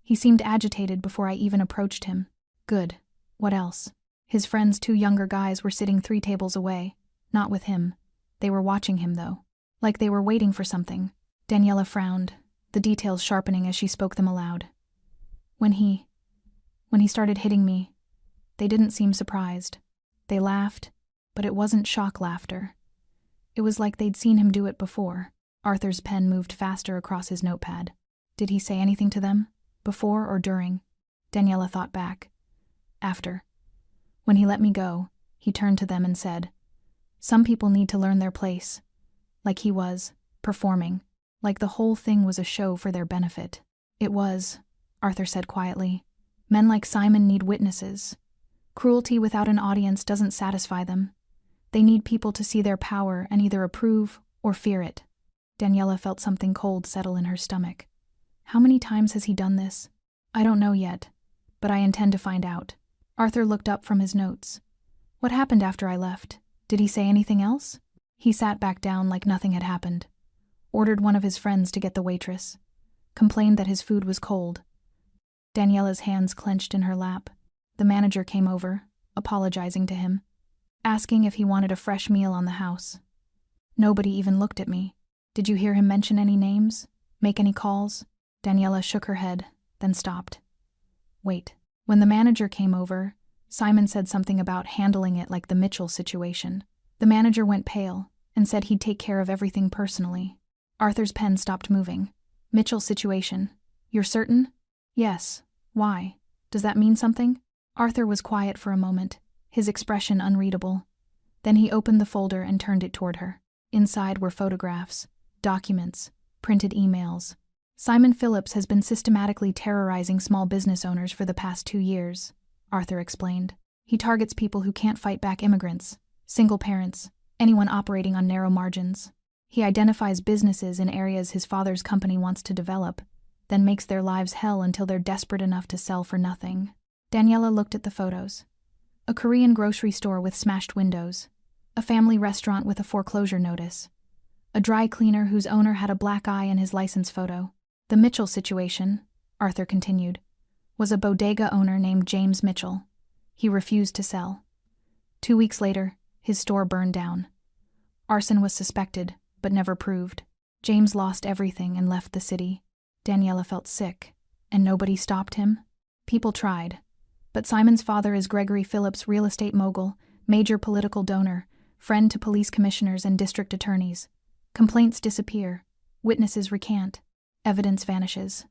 He seemed agitated before I even approached him. Good. What else? His friends' 2 younger guys were sitting 3 tables away. Not with him. They were watching him, though. Like they were waiting for something. Daniela frowned, the details sharpening as she spoke them aloud. When he started hitting me, they didn't seem surprised. They laughed, but it wasn't shock laughter. It was like they'd seen him do it before. Arthur's pen moved faster across his notepad. Did he say anything to them? Before or during? Daniela thought back. After. When he let me go, he turned to them and said, Some people need to learn their place. Like he was, performing. Like the whole thing was a show for their benefit. It was, Arthur said quietly. Men like Simon need witnesses. Cruelty without an audience doesn't satisfy them. They need people to see their power and either approve or fear it. Daniela felt something cold settle in her stomach. How many times has he done this? I don't know yet, but I intend to find out. Arthur looked up from his notes. What happened after I left? Did he say anything else? He sat back down like nothing had happened. Ordered one of his friends to get the waitress. Complained that his food was cold. Daniela's hands clenched in her lap. The manager came over, apologizing to him, asking if he wanted a fresh meal on the house. Nobody even looked at me. Did you hear him mention any names? Make any calls? Daniela shook her head, then stopped. Wait. When the manager came over, Simon said something about handling it like the Mitchell situation. The manager went pale and said he'd take care of everything personally. Arthur's pen stopped moving. Mitchell situation. You're certain? Yes. Why? Does that mean something? Arthur was quiet for a moment, his expression unreadable. Then he opened the folder and turned it toward her. Inside were photographs, documents, printed emails. Simon Phillips has been systematically terrorizing small business owners for the past 2 years, Arthur explained. He targets people who can't fight back immigrants, single parents, anyone operating on narrow margins. He identifies businesses in areas his father's company wants to develop, then makes their lives hell until they're desperate enough to sell for nothing. Daniela looked at the photos. A Korean grocery store with smashed windows. A family restaurant with a foreclosure notice. A dry cleaner whose owner had a black eye in his license photo. The Mitchell situation, Arthur continued, was a bodega owner named James Mitchell. He refused to sell. 2 weeks later, his store burned down. Arson was suspected, but never proved. James lost everything and left the city. Daniela felt sick, and nobody stopped him. People tried, but Simon's father is Gregory Phillips, real estate mogul, major political donor, friend to police commissioners and district attorneys. Complaints disappear, witnesses recant, evidence vanishes.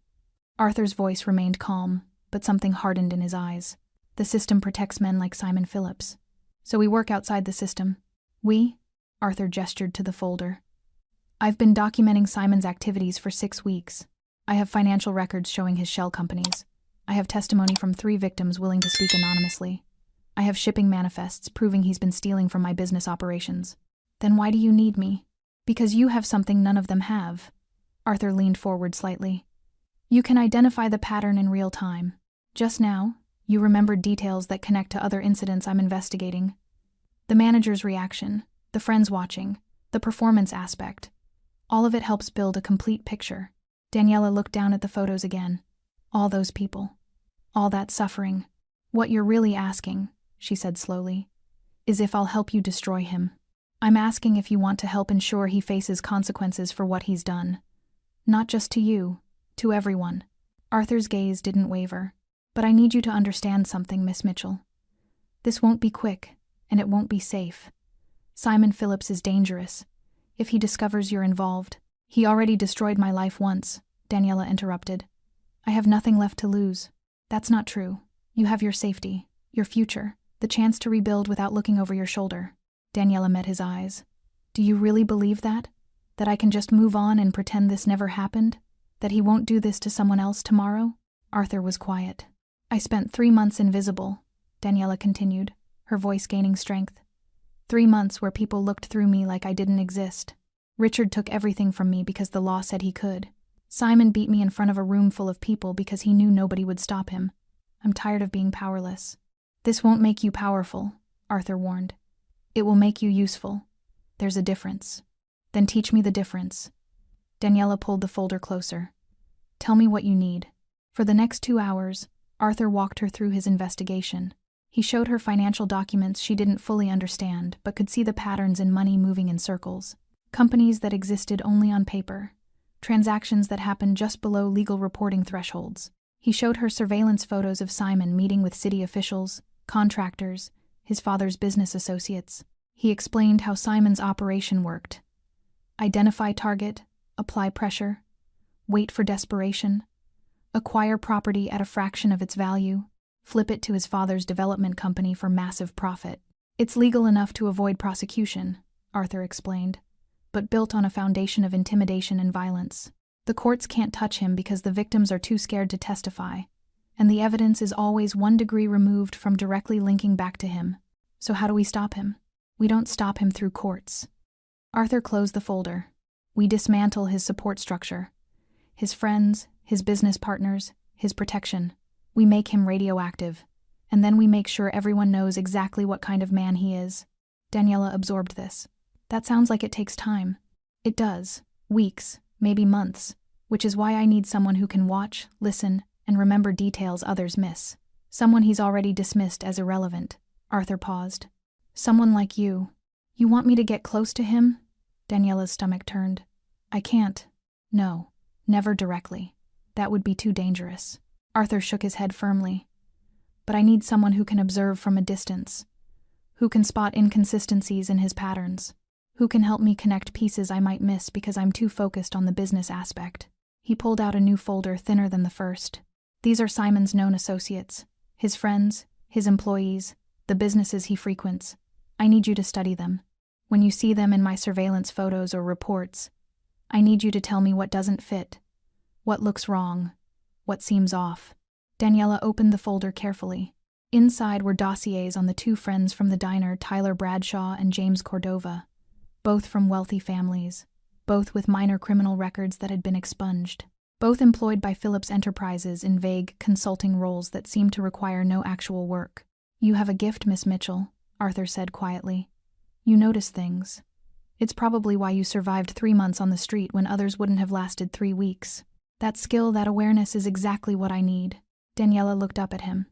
Arthur's voice remained calm, but something hardened in his eyes. The system protects men like Simon Phillips. So we work outside the system. We? Arthur gestured to the folder. I've been documenting Simon's activities for 6 weeks. I have financial records showing his shell companies. I have testimony from 3 victims willing to speak anonymously. I have shipping manifests proving he's been stealing from my business operations. Then why do you need me? Because you have something none of them have. Arthur leaned forward slightly. You can identify the pattern in real time. Just now, you remembered details that connect to other incidents I'm investigating. The manager's reaction, the friends watching, the performance aspect. All of it helps build a complete picture. Daniela looked down at the photos again. All those people. All that suffering. What you're really asking, she said slowly, is if I'll help you destroy him. I'm asking if you want to help ensure he faces consequences for what he's done. Not just to you, to everyone. Arthur's gaze didn't waver. But I need you to understand something, Miss Mitchell. This won't be quick, and it won't be safe. Simon Phillips is dangerous. If he discovers you're involved, he already destroyed my life once, Daniela interrupted. I have nothing left to lose. That's not true. You have your safety, your future, the chance to rebuild without looking over your shoulder. Daniela met his eyes. Do you really believe that? That I can just move on and pretend this never happened? That he won't do this to someone else tomorrow? Arthur was quiet. I spent 3 months invisible, Daniela continued, her voice gaining strength. 3 months where people looked through me like I didn't exist. Richard took everything from me because the law said he could. Simon beat me in front of a room full of people because he knew nobody would stop him. I'm tired of being powerless. This won't make you powerful, Arthur warned. It will make you useful. There's a difference. Then teach me the difference. Daniela pulled the folder closer. Tell me what you need. For the next 2 hours, Arthur walked her through his investigation. He showed her financial documents she didn't fully understand, but could see the patterns in money moving in circles. Companies that existed only on paper. Transactions that happened just below legal reporting thresholds. He showed her surveillance photos of Simon meeting with city officials, contractors, his father's business associates. He explained how Simon's operation worked. Identify target, apply pressure, wait for desperation, acquire property at a fraction of its value, flip it to his father's development company for massive profit. It's legal enough to avoid prosecution, Arthur explained, but built on a foundation of intimidation and violence. The courts can't touch him because the victims are too scared to testify, and the evidence is always 1 degree removed from directly linking back to him. So how do we stop him? We don't stop him through courts. Arthur closed the folder. We dismantle his support structure. His friends, his business partners, his protection. We make him radioactive, and then we make sure everyone knows exactly what kind of man he is. Daniela absorbed this. That sounds like it takes time. It does. Weeks, maybe months, which is why I need someone who can watch, listen, and remember details others miss. Someone he's already dismissed as irrelevant. Arthur paused. Someone like you. You want me to get close to him? Daniela's stomach turned. I can't. No, never directly. That would be too dangerous. Arthur shook his head firmly. But I need someone who can observe from a distance, who can spot inconsistencies in his patterns, who can help me connect pieces I might miss because I'm too focused on the business aspect. He pulled out a new folder thinner than the first. These are Simon's known associates, his friends, his employees, the businesses he frequents. I need you to study them. When you see them in my surveillance photos or reports, I need you to tell me what doesn't fit, what looks wrong, what seems off. Daniela opened the folder carefully. Inside were dossiers on the 2 friends from the diner, Tyler Bradshaw and James Cordova, both from wealthy families, both with minor criminal records that had been expunged. both employed by Phillips Enterprises in vague, consulting roles that seemed to require no actual work. "You have a gift, Miss Mitchell," Arthur said quietly. "You notice things. It's probably why you survived 3 months on the street when others wouldn't have lasted 3 weeks. That skill, that awareness is exactly what I need." Daniela looked up at him.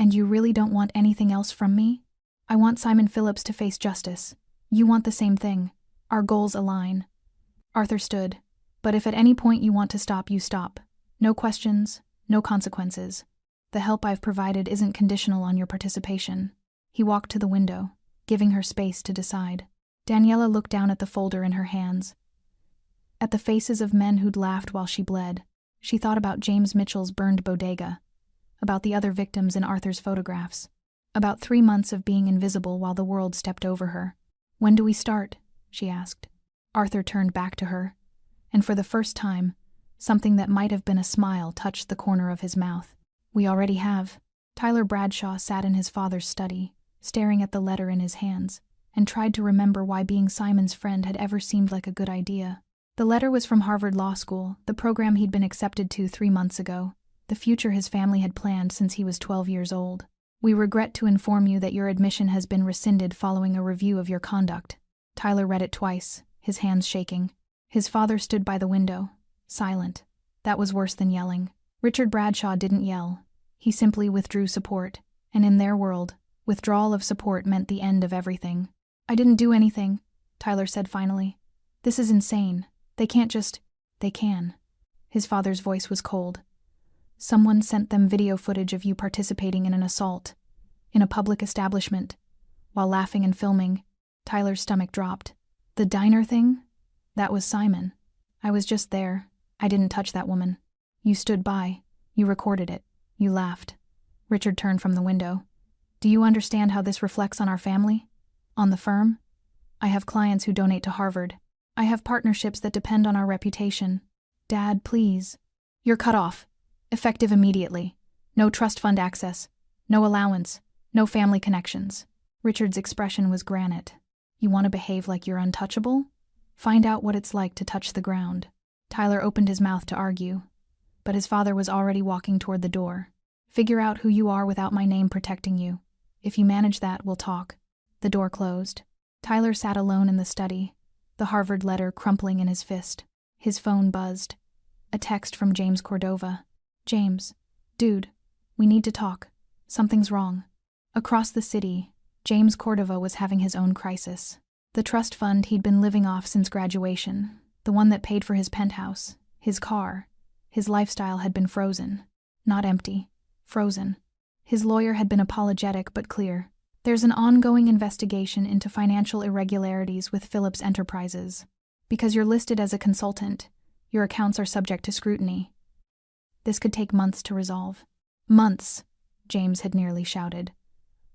"And you really don't want anything else from me?" "I want Simon Phillips to face justice. You want the same thing. Our goals align." Arthur stood. "But if at any point you want to stop, you stop. No questions, no consequences. The help I've provided isn't conditional on your participation." He walked to the window, giving her space to decide. Daniela looked down at the folder in her hands. At the faces of men who'd laughed while she bled. She thought about James Mitchell's burned bodega, about the other victims in Arthur's photographs, about 3 months of being invisible while the world stepped over her. "When do we start?" she asked. Arthur turned back to her, and for the first time, something that might have been a smile touched the corner of his mouth. "We already have." Tyler Bradshaw sat in his father's study, staring at the letter in his hands, and tried to remember why being Simon's friend had ever seemed like a good idea. The letter was from Harvard Law School, the program he'd been accepted to 3 months ago, the future his family had planned since he was 12 years old. "We regret to inform you that your admission has been rescinded following a review of your conduct." Tyler read it twice, his hands shaking. His father stood by the window, silent. That was worse than yelling. Richard Bradshaw didn't yell. He simply withdrew support, and in their world, withdrawal of support meant the end of everything. "I didn't do anything," Tyler said finally. "This is insane. They can't just—" "They can." His father's voice was cold. "Someone sent them video footage of you participating in an assault, in a public establishment, while laughing and filming." Tyler's stomach dropped. "The diner thing? That was Simon. I was just there. I didn't touch that woman. You stood by. You recorded it. You laughed." Richard turned from the window. "Do you understand how this reflects on our family? On the firm? I have clients who donate to Harvard. I have partnerships that depend on our reputation. Dad, please." "You're cut off. Effective immediately. No trust fund access. No allowance. No family connections." Richard's expression was granite. "You want to behave like you're untouchable? Find out what it's like to touch the ground." Tyler opened his mouth to argue, but his father was already walking toward the door. "Figure out who you are without my name protecting you. If you manage that, we'll talk." The door closed. Tyler sat alone in the study, the Harvard letter crumpling in his fist. His phone buzzed. A text from James Cordova. "James, dude, we need to talk. Something's wrong." Across the city, James Cordova was having his own crisis. The trust fund he'd been living off since graduation, the one that paid for his penthouse, his car, his lifestyle had been frozen. Not empty, frozen. His lawyer had been apologetic but clear. "There's an ongoing investigation into financial irregularities with Phillips Enterprises. Because you're listed as a consultant, your accounts are subject to scrutiny. This could take months to resolve." "Months," James had nearly shouted.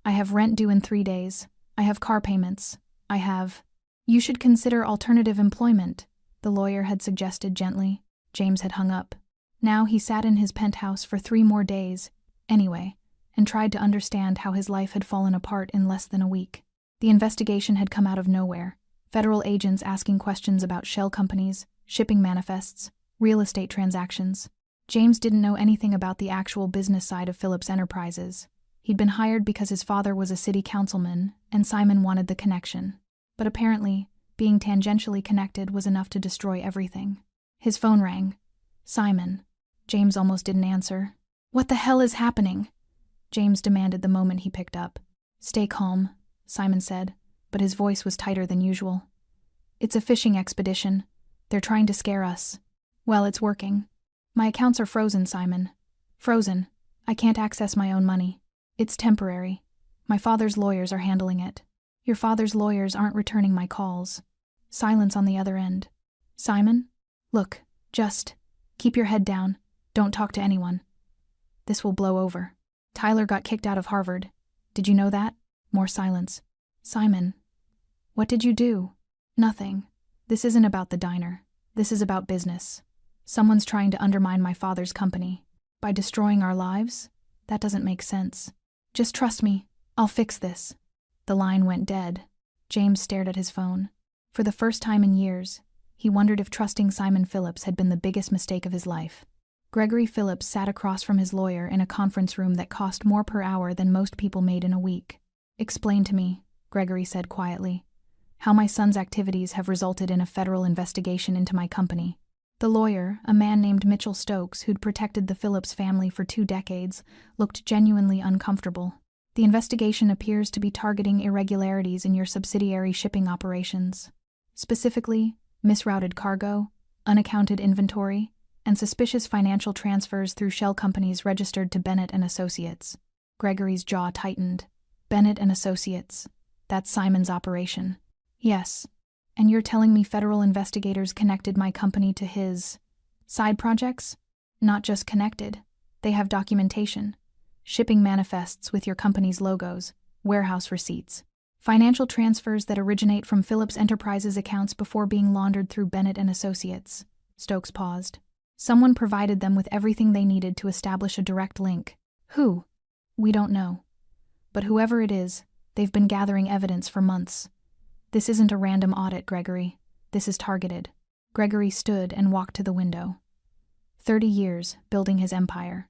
"I have rent due in 3 days. I have car payments. I have—" "You should consider alternative employment," the lawyer had suggested gently. James had hung up. Now he sat in his penthouse for 3 more days, anyway, and tried to understand how his life had fallen apart in less than a week. The investigation had come out of nowhere. Federal agents asking questions about shell companies, shipping manifests, real estate transactions. James didn't know anything about the actual business side of Phillips Enterprises. He'd been hired because his father was a city councilman, and Simon wanted the connection. But apparently, being tangentially connected was enough to destroy everything. His phone rang. "Simon." James almost didn't answer. "What the hell is happening?" James demanded the moment he picked up. "Stay calm," Simon said, but his voice was tighter than usual. "It's a fishing expedition. They're trying to scare us. Well, it's working. My accounts are frozen, Simon. Frozen. I can't access my own money. It's temporary. My father's lawyers are handling it. Your father's lawyers aren't returning my calls." Silence on the other end. "Simon? Look, just keep your head down. Don't talk to anyone. This will blow over. Tyler got kicked out of Harvard. Did you know that?" More silence. "Simon, what did you do?" "Nothing. This isn't about the diner. This is about business. Someone's trying to undermine my father's company. By destroying our lives? That doesn't make sense. Just trust me. I'll fix this." The line went dead. James stared at his phone. For the first time in years, he wondered if trusting Simon Phillips had been the biggest mistake of his life. Gregory Phillips sat across from his lawyer in a conference room that cost more per hour than most people made in a week. "Explain to me," Gregory said quietly, "how my son's activities have resulted in a federal investigation into my company." The lawyer, a man named Mitchell Stokes, who'd protected the Phillips family for 2 decades, looked genuinely uncomfortable. "The investigation appears to be targeting irregularities in your subsidiary shipping operations. Specifically, misrouted cargo, unaccounted inventory, and suspicious financial transfers through shell companies registered to Bennett and Associates." Gregory's jaw tightened. "Bennett and Associates. That's Simon's operation." "Yes. And you're telling me federal investigators connected my company to his side projects?" "Not just connected. They have documentation. Shipping manifests with your company's logos, warehouse receipts, financial transfers that originate from Phillips Enterprises accounts before being laundered through Bennett and Associates." Stokes paused. "Someone provided them with everything they needed to establish a direct link. Who? We don't know. But whoever it is, they've been gathering evidence for months. This isn't a random audit, Gregory. This is targeted." Gregory stood and walked to the window. 30 years building his empire.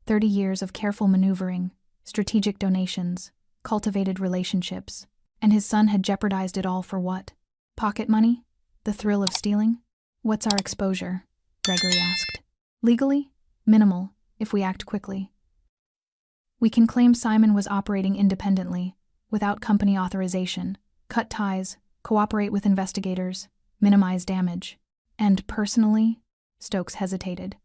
30 years of careful maneuvering, strategic donations, cultivated relationships. And his son had jeopardized it all for what? Pocket money? The thrill of stealing? "What's our exposure?" Gregory asked. "Legally? Minimal, if we act quickly. We can claim Simon was operating independently, without company authorization, cut ties, cooperate with investigators, minimize damage. And personally," Stokes hesitated,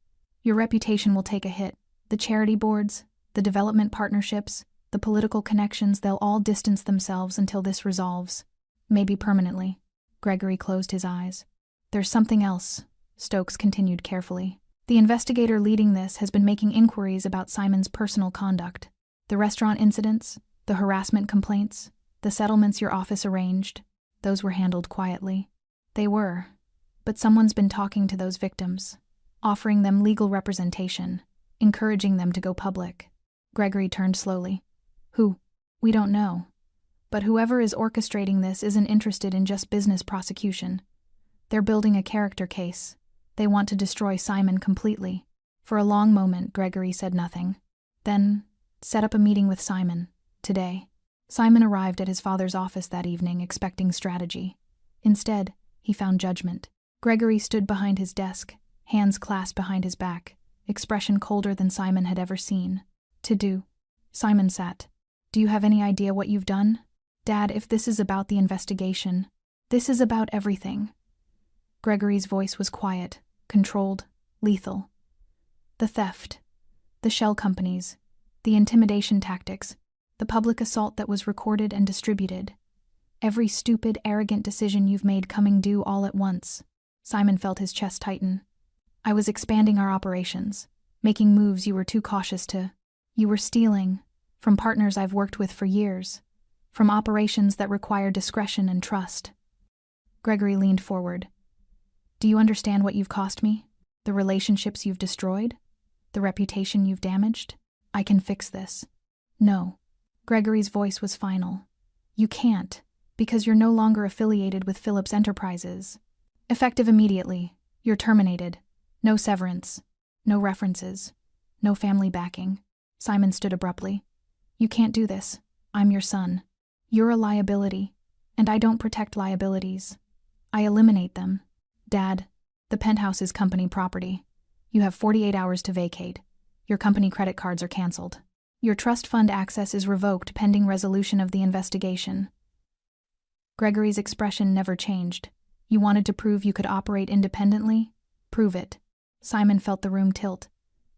"your reputation will take a hit. The charity boards, the development partnerships, the political connections, they'll all distance themselves until this resolves. Maybe permanently." Gregory closed his eyes. "There's something else," Stokes continued carefully. "The investigator leading this has been making inquiries about Simon's personal conduct. The restaurant incidents, the harassment complaints, the settlements your office arranged, those were handled quietly. They were. But someone's been talking to those victims, offering them legal representation, encouraging them to go public." Gregory turned slowly. "Who?" "We don't know. But whoever is orchestrating this isn't interested in just business prosecution. They're building a character case. They want to destroy Simon completely." For a long moment, Gregory said nothing. Then, "Set up a meeting with Simon, today." Simon arrived at his father's office that evening expecting strategy. Instead, he found judgment. Gregory stood behind his desk, hands clasped behind his back, expression colder than Simon had ever seen. "To do." Simon sat. "Do you have any idea what you've done?" "Dad, if this is about the investigation, this is about everything." Gregory's voice was quiet, controlled, lethal. "The theft, the shell companies, the intimidation tactics, the public assault that was recorded and distributed. Every stupid, arrogant decision you've made coming due all at once." Simon felt his chest tighten. "I was expanding our operations, making moves you were too cautious to. You were stealing, from partners I've worked with for years, from operations that require discretion and trust." Gregory leaned forward. "Do you understand what you've cost me? The relationships you've destroyed? The reputation you've damaged? I can fix this." "No." Gregory's voice was final. "You can't, because you're no longer affiliated with Phillips Enterprises. Effective immediately, you're terminated. No severance, no references, no family backing." Simon stood abruptly. "You can't do this. I'm your son. You're a liability, and I don't protect liabilities. I eliminate them. Dad, the penthouse is company property. You have 48 hours to vacate. Your company credit cards are canceled. Your trust fund access is revoked pending resolution of the investigation." Gregory's expression never changed. "You wanted to prove you could operate independently? Prove it." Simon felt the room tilt.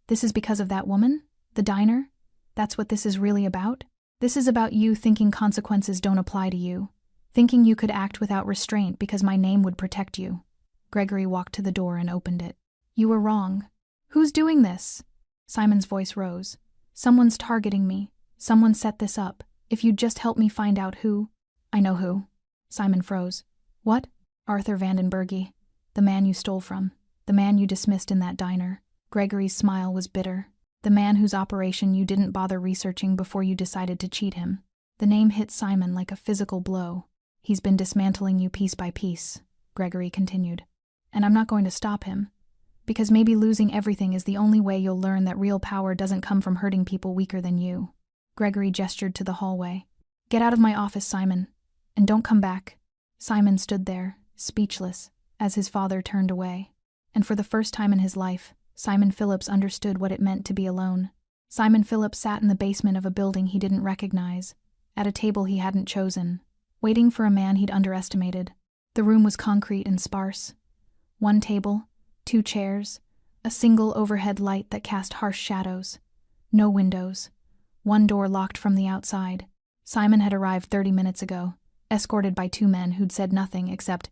"This is because of that woman? The diner? That's what this is really about? This is about you thinking consequences don't apply to you, thinking you could act without restraint because my name would protect you." Gregory walked to the door and opened it. "You were wrong. Who's doing this?" Simon's voice rose. "Someone's targeting me. Someone set this up. If you'd just help me find out who." "I know who." Simon froze. "What?" "Arthur Vandenberge. The man you stole from. The man you dismissed in that diner." Gregory's smile was bitter. "The man whose operation you didn't bother researching before you decided to cheat him." The name hit Simon like a physical blow. "He's been dismantling you piece by piece," Gregory continued. "And I'm not going to stop him. Because maybe losing everything is the only way you'll learn that real power doesn't come from hurting people weaker than you. Gregory gestured to the hallway. Get out of my office, Simon. And don't come back. Simon stood there, speechless, as his father turned away. And for the first time in his life, Simon Phillips understood what it meant to be alone. Simon Phillips sat in the basement of a building he didn't recognize, at a table he hadn't chosen, waiting for a man he'd underestimated. The room was concrete and sparse. One table, 2 chairs, a single overhead light that cast harsh shadows. No windows. One door locked from the outside. Simon had arrived 30 minutes ago, escorted by 2 men who'd said nothing except,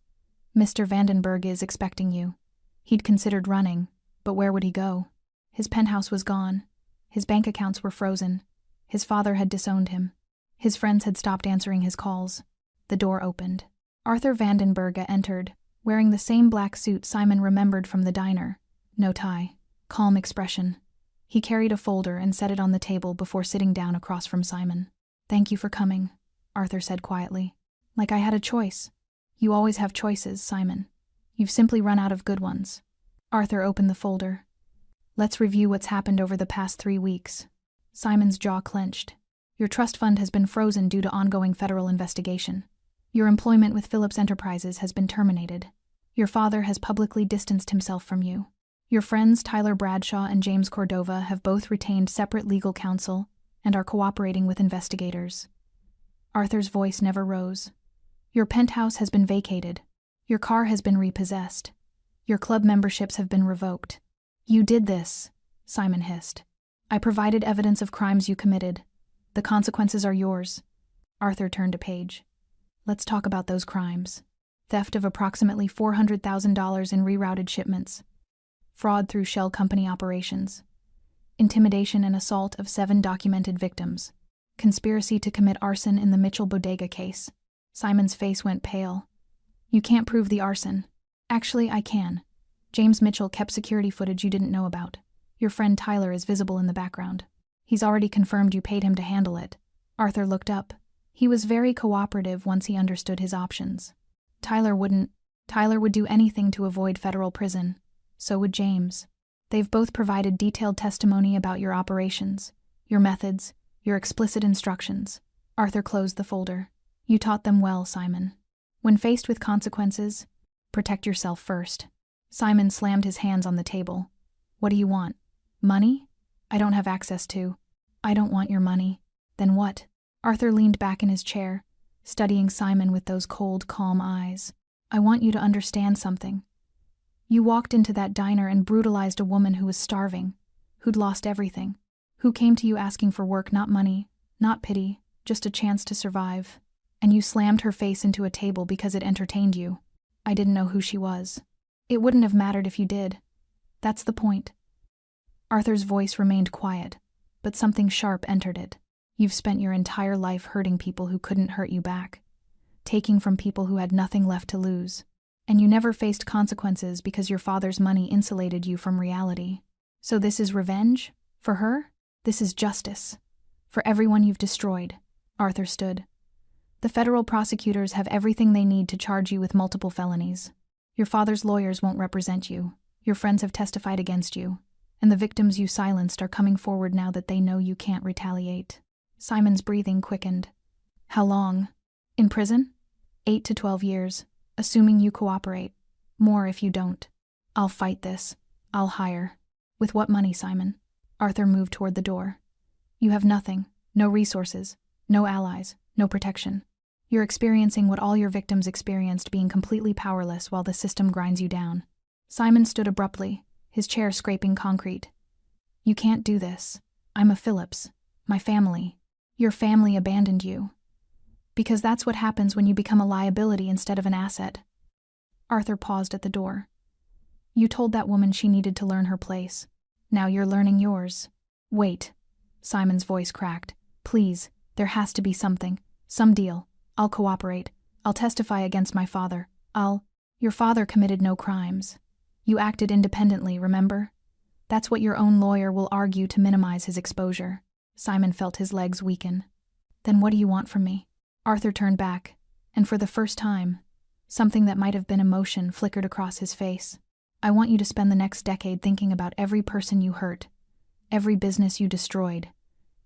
"Mr. Vandenberg is expecting you." He'd considered running, but where would he go? His penthouse was gone. His bank accounts were frozen. His father had disowned him. His friends had stopped answering his calls. The door opened. Arthur Vandenberg entered, wearing the same black suit Simon remembered from the diner. No tie. Calm expression. He carried a folder and set it on the table before sitting down across from Simon. "Thank you for coming," Arthur said quietly. "Like I had a choice." "You always have choices, Simon. You've simply run out of good ones." Arthur opened the folder. "Let's review what's happened over the past 3 weeks." Simon's jaw clenched. "Your trust fund has been frozen due to ongoing federal investigation. Your employment with Phillips Enterprises has been terminated. Your father has publicly distanced himself from you. Your friends Tyler Bradshaw and James Cordova have both retained separate legal counsel and are cooperating with investigators." Arthur's voice never rose. "Your penthouse has been vacated. Your car has been repossessed. Your club memberships have been revoked." "You did this," Simon hissed. "I provided evidence of crimes you committed. The consequences are yours." Arthur turned a page. "Let's talk about those crimes. Theft of approximately $400,000 in rerouted shipments. Fraud through shell company operations. Intimidation and assault of 7 documented victims. Conspiracy to commit arson in the Mitchell Bodega case." Simon's face went pale. "You can't prove the arson." "Actually, I can. James Mitchell kept security footage you didn't know about. Your friend Tyler is visible in the background. He's already confirmed you paid him to handle it." Arthur looked up. He was very cooperative once he understood his options. Tyler would do anything to avoid federal prison. So would James. They've both provided detailed testimony about your operations, your methods, your explicit instructions. Arthur closed the folder. "You taught them well, Simon. When faced with consequences, protect yourself first." Simon slammed his hands on the table. "What do you want? Money? I don't have access to." "I don't want your money." "Then what?" Arthur leaned back in his chair, studying Simon with those cold, calm eyes. "I want you to understand something. You walked into that diner and brutalized a woman who was starving, who'd lost everything, who came to you asking for work, not money, not pity, just a chance to survive. And you slammed her face into a table because it entertained you. I didn't know who she was. It wouldn't have mattered if you did. That's the point." Arthur's voice remained quiet, but something sharp entered it. "You've spent your entire life hurting people who couldn't hurt you back, taking from people who had nothing left to lose. And you never faced consequences because your father's money insulated you from reality. So this is revenge? For her? This is justice. For everyone you've destroyed." Arthur stood. "The federal prosecutors have everything they need to charge you with multiple felonies. Your father's lawyers won't represent you. Your friends have testified against you. And the victims you silenced are coming forward now that they know you can't retaliate." Simon's breathing quickened. "How long? In prison?" 8 to 12 years. Assuming you cooperate. More if you don't. I'll fight this. I'll hire. With what money, Simon? Arthur moved toward the door. You have nothing. No resources. No allies. No protection. You're experiencing what all your victims experienced, being completely powerless while the system grinds you down. Simon stood abruptly, his chair scraping concrete. You can't do this. I'm a Phillips. My family. Your family abandoned you. Because that's what happens when you become a liability instead of an asset. Arthur paused at the door. You told that woman she needed to learn her place. Now you're learning yours. Wait. Simon's voice cracked. Please, there has to be something. Some deal. I'll cooperate. I'll testify against my father. Your father committed no crimes. You acted independently, remember? That's what your own lawyer will argue to minimize his exposure. Simon felt his legs weaken. Then what do you want from me? Arthur turned back, and for the first time, something that might have been emotion flickered across his face. I want you to spend the next decade thinking about every person you hurt, every business you destroyed,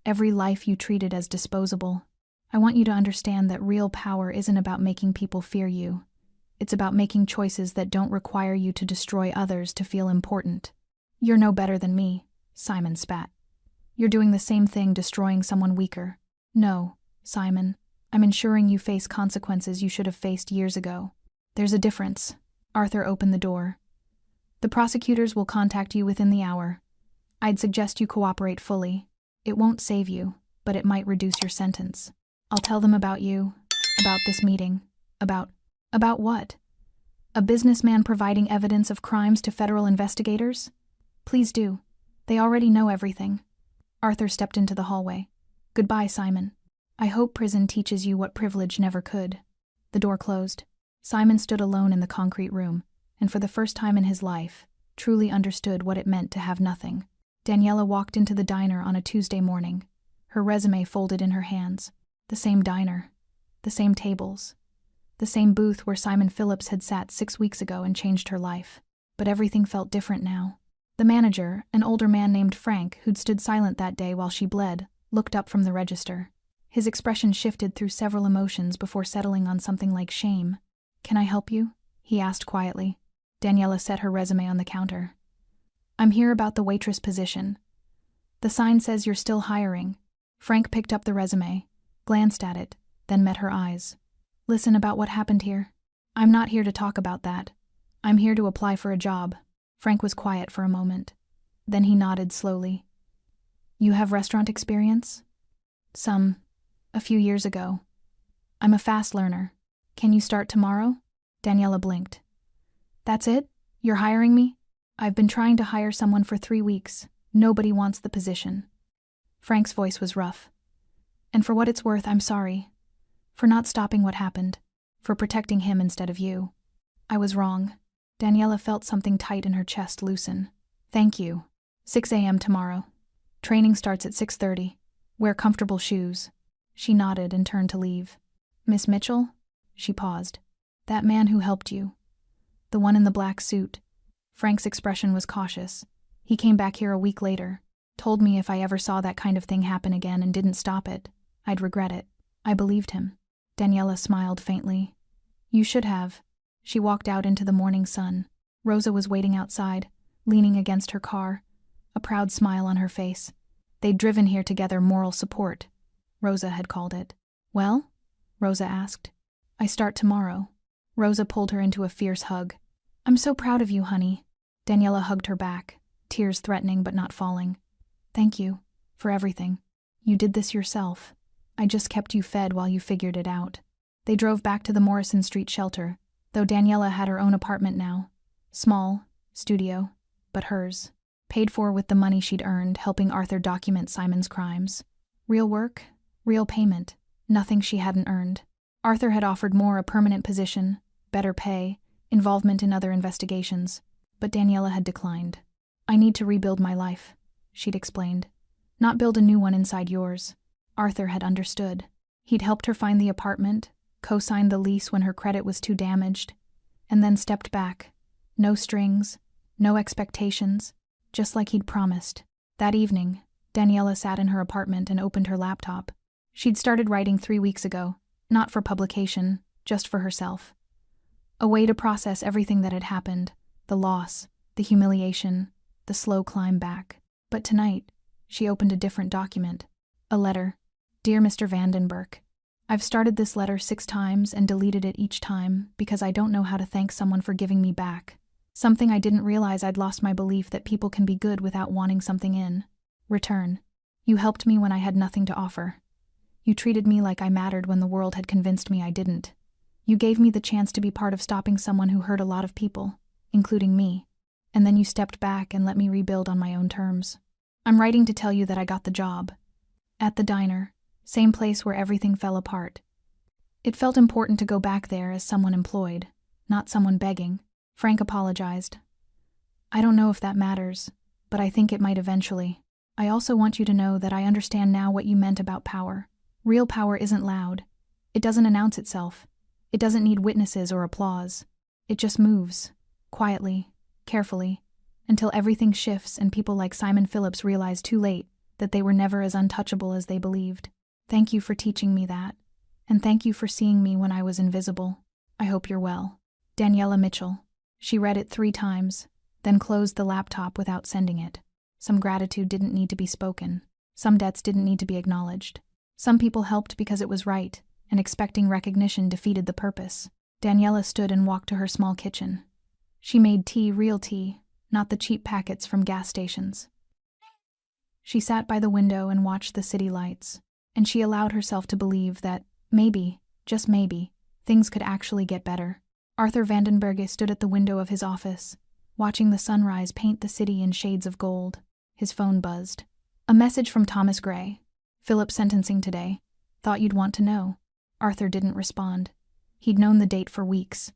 every life you treated as disposable. I want you to understand that real power isn't about making people fear you. It's about making choices that don't require you to destroy others to feel important. You're no better than me, Simon spat. You're doing the same thing, destroying someone weaker. No, Simon, I'm ensuring you face consequences you should have faced years ago. There's a difference. Arthur opened the door. The prosecutors will contact you within the hour. I'd suggest you cooperate fully. It won't save you, but it might reduce your sentence. I'll tell them about you, about this meeting, about what? A businessman providing evidence of crimes to federal investigators? Please do. They already know everything. Arthur stepped into the hallway. Goodbye, Simon. I hope prison teaches you what privilege never could. The door closed. Simon stood alone in the concrete room, and for the first time in his life, truly understood what it meant to have nothing. Daniela walked into the diner on a Tuesday morning, her resume folded in her hands. The same diner, the same tables, the same booth where Simon Phillips had sat 6 weeks ago and changed her life. But everything felt different now. The manager, an older man named Frank, who'd stood silent that day while she bled, looked up from the register. His expression shifted through several emotions before settling on something like shame. Can I help you? He asked quietly. Daniela set her resume on the counter. I'm here about the waitress position. The sign says you're still hiring. Frank picked up the resume, glanced at it, then met her eyes. Listen, about what happened here. I'm not here to talk about that. I'm here to apply for a job. Frank was quiet for a moment. Then he nodded slowly. You have restaurant experience? Some. A few years ago. I'm a fast learner. Can you start tomorrow? Daniela blinked. That's it? You're hiring me? I've been trying to hire someone for 3 weeks. Nobody wants the position. Frank's voice was rough. And for what it's worth, I'm sorry. For not stopping what happened. For protecting him instead of you. I was wrong. Daniela felt something tight in her chest loosen. Thank you. 6 a.m. tomorrow. Training starts at 6:30. Wear comfortable shoes. She nodded and turned to leave. Miss Mitchell? She paused. That man who helped you. The one in the black suit. Frank's expression was cautious. He came back here a week later. Told me if I ever saw that kind of thing happen again and didn't stop it, I'd regret it. I believed him. Daniela smiled faintly. You should have. She walked out into the morning sun. Rosa was waiting outside, leaning against her car, a proud smile on her face. They'd driven here together, moral support, Rosa had called it. Well? Rosa asked. I start tomorrow. Rosa pulled her into a fierce hug. I'm so proud of you, honey. Daniela hugged her back, tears threatening but not falling. Thank you. For everything. You did this yourself. I just kept you fed while you figured it out. They drove back to the Morrison Street shelter, though Daniela had her own apartment now. Small, studio, but hers. Paid for with the money she'd earned, helping Arthur document Simon's crimes. Real work, real payment, nothing she hadn't earned. Arthur had offered more, a permanent position, better pay, involvement in other investigations, but Daniela had declined. I need to rebuild my life, she'd explained. Not build a new one inside yours. Arthur had understood. He'd helped her find the apartment, co-signed the lease when her credit was too damaged, and then stepped back. No strings, no expectations, just like he'd promised. That evening, Daniela sat in her apartment and opened her laptop. She'd started writing 3 weeks ago, not for publication, just for herself. A way to process everything that had happened, the loss, the humiliation, the slow climb back. But tonight, she opened a different document. A letter. Dear Mr. Vandenberg, I've started this letter 6 times and deleted it each time because I don't know how to thank someone for giving me back. Something I didn't realize. I'd lost my belief that people can be good without wanting something in return. You helped me when I had nothing to offer. You treated me like I mattered when the world had convinced me I didn't. You gave me the chance to be part of stopping someone who hurt a lot of people, including me. And then you stepped back and let me rebuild on my own terms. I'm writing to tell you that I got the job. At the diner, same place where everything fell apart. It felt important to go back there as someone employed, not someone begging. Frank apologized. I don't know if that matters, but I think it might eventually. I also want you to know that I understand now what you meant about power. Real power isn't loud. It doesn't announce itself. It doesn't need witnesses or applause. It just moves, quietly, carefully, until everything shifts and people like Simon Phillips realize too late that they were never as untouchable as they believed. Thank you for teaching me that. And thank you for seeing me when I was invisible. I hope you're well. Daniela Mitchell. She read it 3 times, then closed the laptop without sending it. Some gratitude didn't need to be spoken. Some debts didn't need to be acknowledged. Some people helped because it was right, and expecting recognition defeated the purpose. Daniela stood and walked to her small kitchen. She made tea, real tea, not the cheap packets from gas stations. She sat by the window and watched the city lights, and she allowed herself to believe that maybe, just maybe, things could actually get better. Arthur Vandenberge stood at the window of his office, watching the sunrise paint the city in shades of gold. His phone buzzed. A message from Thomas Gray. Philip sentencing today. Thought you'd want to know. Arthur didn't respond. He'd known the date for weeks.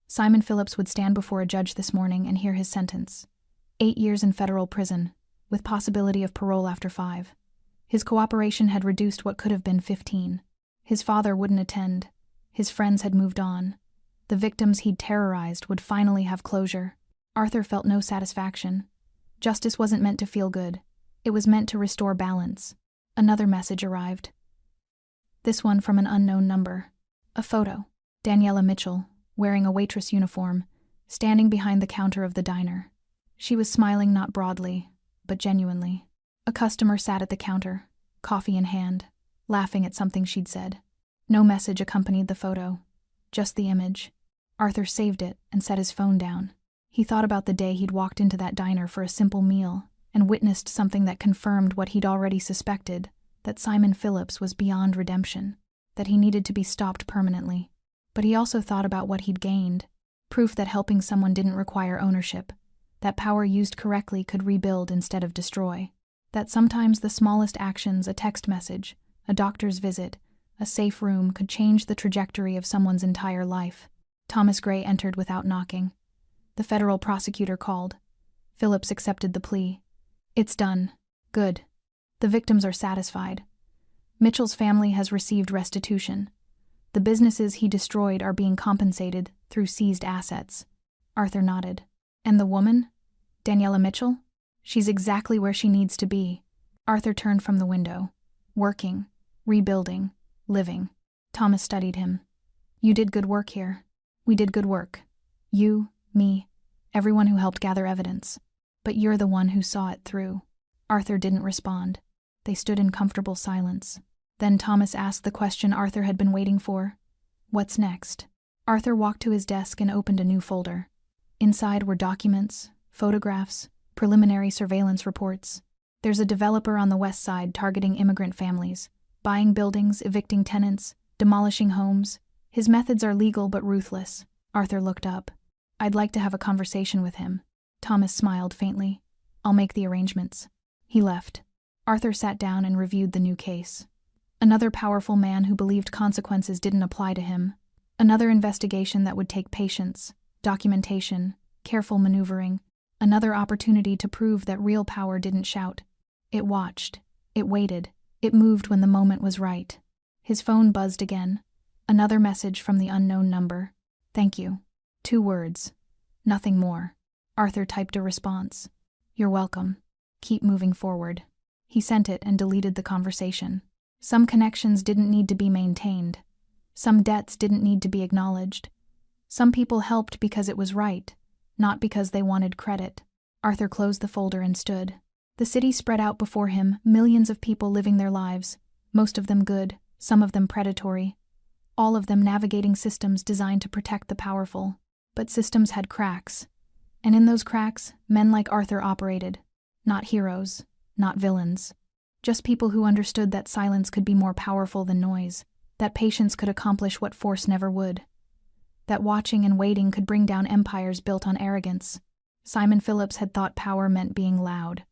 Simon Phillips would stand before a judge this morning and hear his sentence. 8 years in federal prison, with possibility of parole after 5. His cooperation had reduced what could have been 15. His father wouldn't attend. His friends had moved on. The victims he'd terrorized would finally have closure. Arthur felt no satisfaction. Justice wasn't meant to feel good. It was meant to restore balance. Another message arrived. This one from an unknown number. A photo. Daniela Mitchell, wearing a waitress uniform, standing behind the counter of the diner. She was smiling not broadly, but genuinely. A customer sat at the counter, coffee in hand, laughing at something she'd said. No message accompanied the photo, just the image. Arthur saved it and set his phone down. He thought about the day he'd walked into that diner for a simple meal and witnessed something that confirmed what he'd already suspected, that Simon Phillips was beyond redemption, that he needed to be stopped permanently. But he also thought about what he'd gained, proof that helping someone didn't require ownership, that power used correctly could rebuild instead of destroy, that sometimes the smallest actions, a text message, a doctor's visit, a safe room, could change the trajectory of someone's entire life. Thomas Gray entered without knocking. The federal prosecutor called. Phillips accepted the plea. It's done. Good. The victims are satisfied. Mitchell's family has received restitution. The businesses he destroyed are being compensated through seized assets. Arthur nodded. And the woman? Daniela Mitchell? She's exactly where she needs to be. Arthur turned from the window. Working, rebuilding, living. Thomas studied him. You did good work here. We did good work. You, me, everyone who helped gather evidence. But you're the one who saw it through. Arthur didn't respond. They stood in comfortable silence. Then Thomas asked the question Arthur had been waiting for. What's next? Arthur walked to his desk and opened a new folder. Inside were documents, photographs, preliminary surveillance reports. There's a developer on the west side targeting immigrant families, buying buildings, evicting tenants, demolishing homes. His methods are legal but ruthless. Arthur looked up. I'd like to have a conversation with him. Thomas smiled faintly. I'll make the arrangements. He left. Arthur sat down and reviewed the new case. Another powerful man who believed consequences didn't apply to him. Another investigation that would take patience, documentation, careful maneuvering. Another opportunity to prove that real power didn't shout. It watched. It waited. It moved when the moment was right. His phone buzzed again. Another message from the unknown number. Thank you. 2 words. Nothing more. Arthur typed a response. You're welcome. Keep moving forward. He sent it and deleted the conversation. Some connections didn't need to be maintained. Some debts didn't need to be acknowledged. Some people helped because it was right, not because they wanted credit. Arthur closed the folder and stood. The city spread out before him, millions of people living their lives, most of them good, some of them predatory, all of them navigating systems designed to protect the powerful. But systems had cracks, and in those cracks, men like Arthur operated. Not heroes, not villains. Just people who understood that silence could be more powerful than noise, that patience could accomplish what force never would, that watching and waiting could bring down empires built on arrogance. Simon Phillips had thought power meant being loud,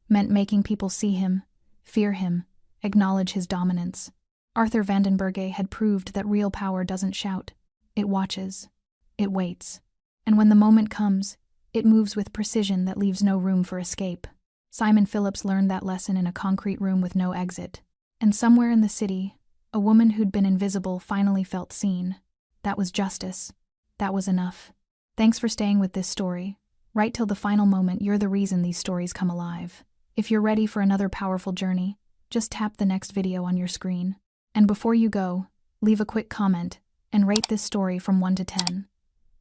meant making people see him, fear him, acknowledge his dominance. Arthur Vandenberge had proved that real power doesn't shout. It watches. It waits. And when the moment comes, it moves with precision that leaves no room for escape. Simon Phillips learned that lesson in a concrete room with no exit. And somewhere in the city, a woman who'd been invisible finally felt seen. That was justice. That was enough. Thanks for staying with this story. Right till the final moment, you're the reason these stories come alive. If you're ready for another powerful journey, just tap the next video on your screen. And before you go, leave a quick comment and rate this story from 1 to 10.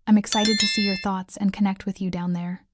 I'm excited to see your thoughts and connect with you down there.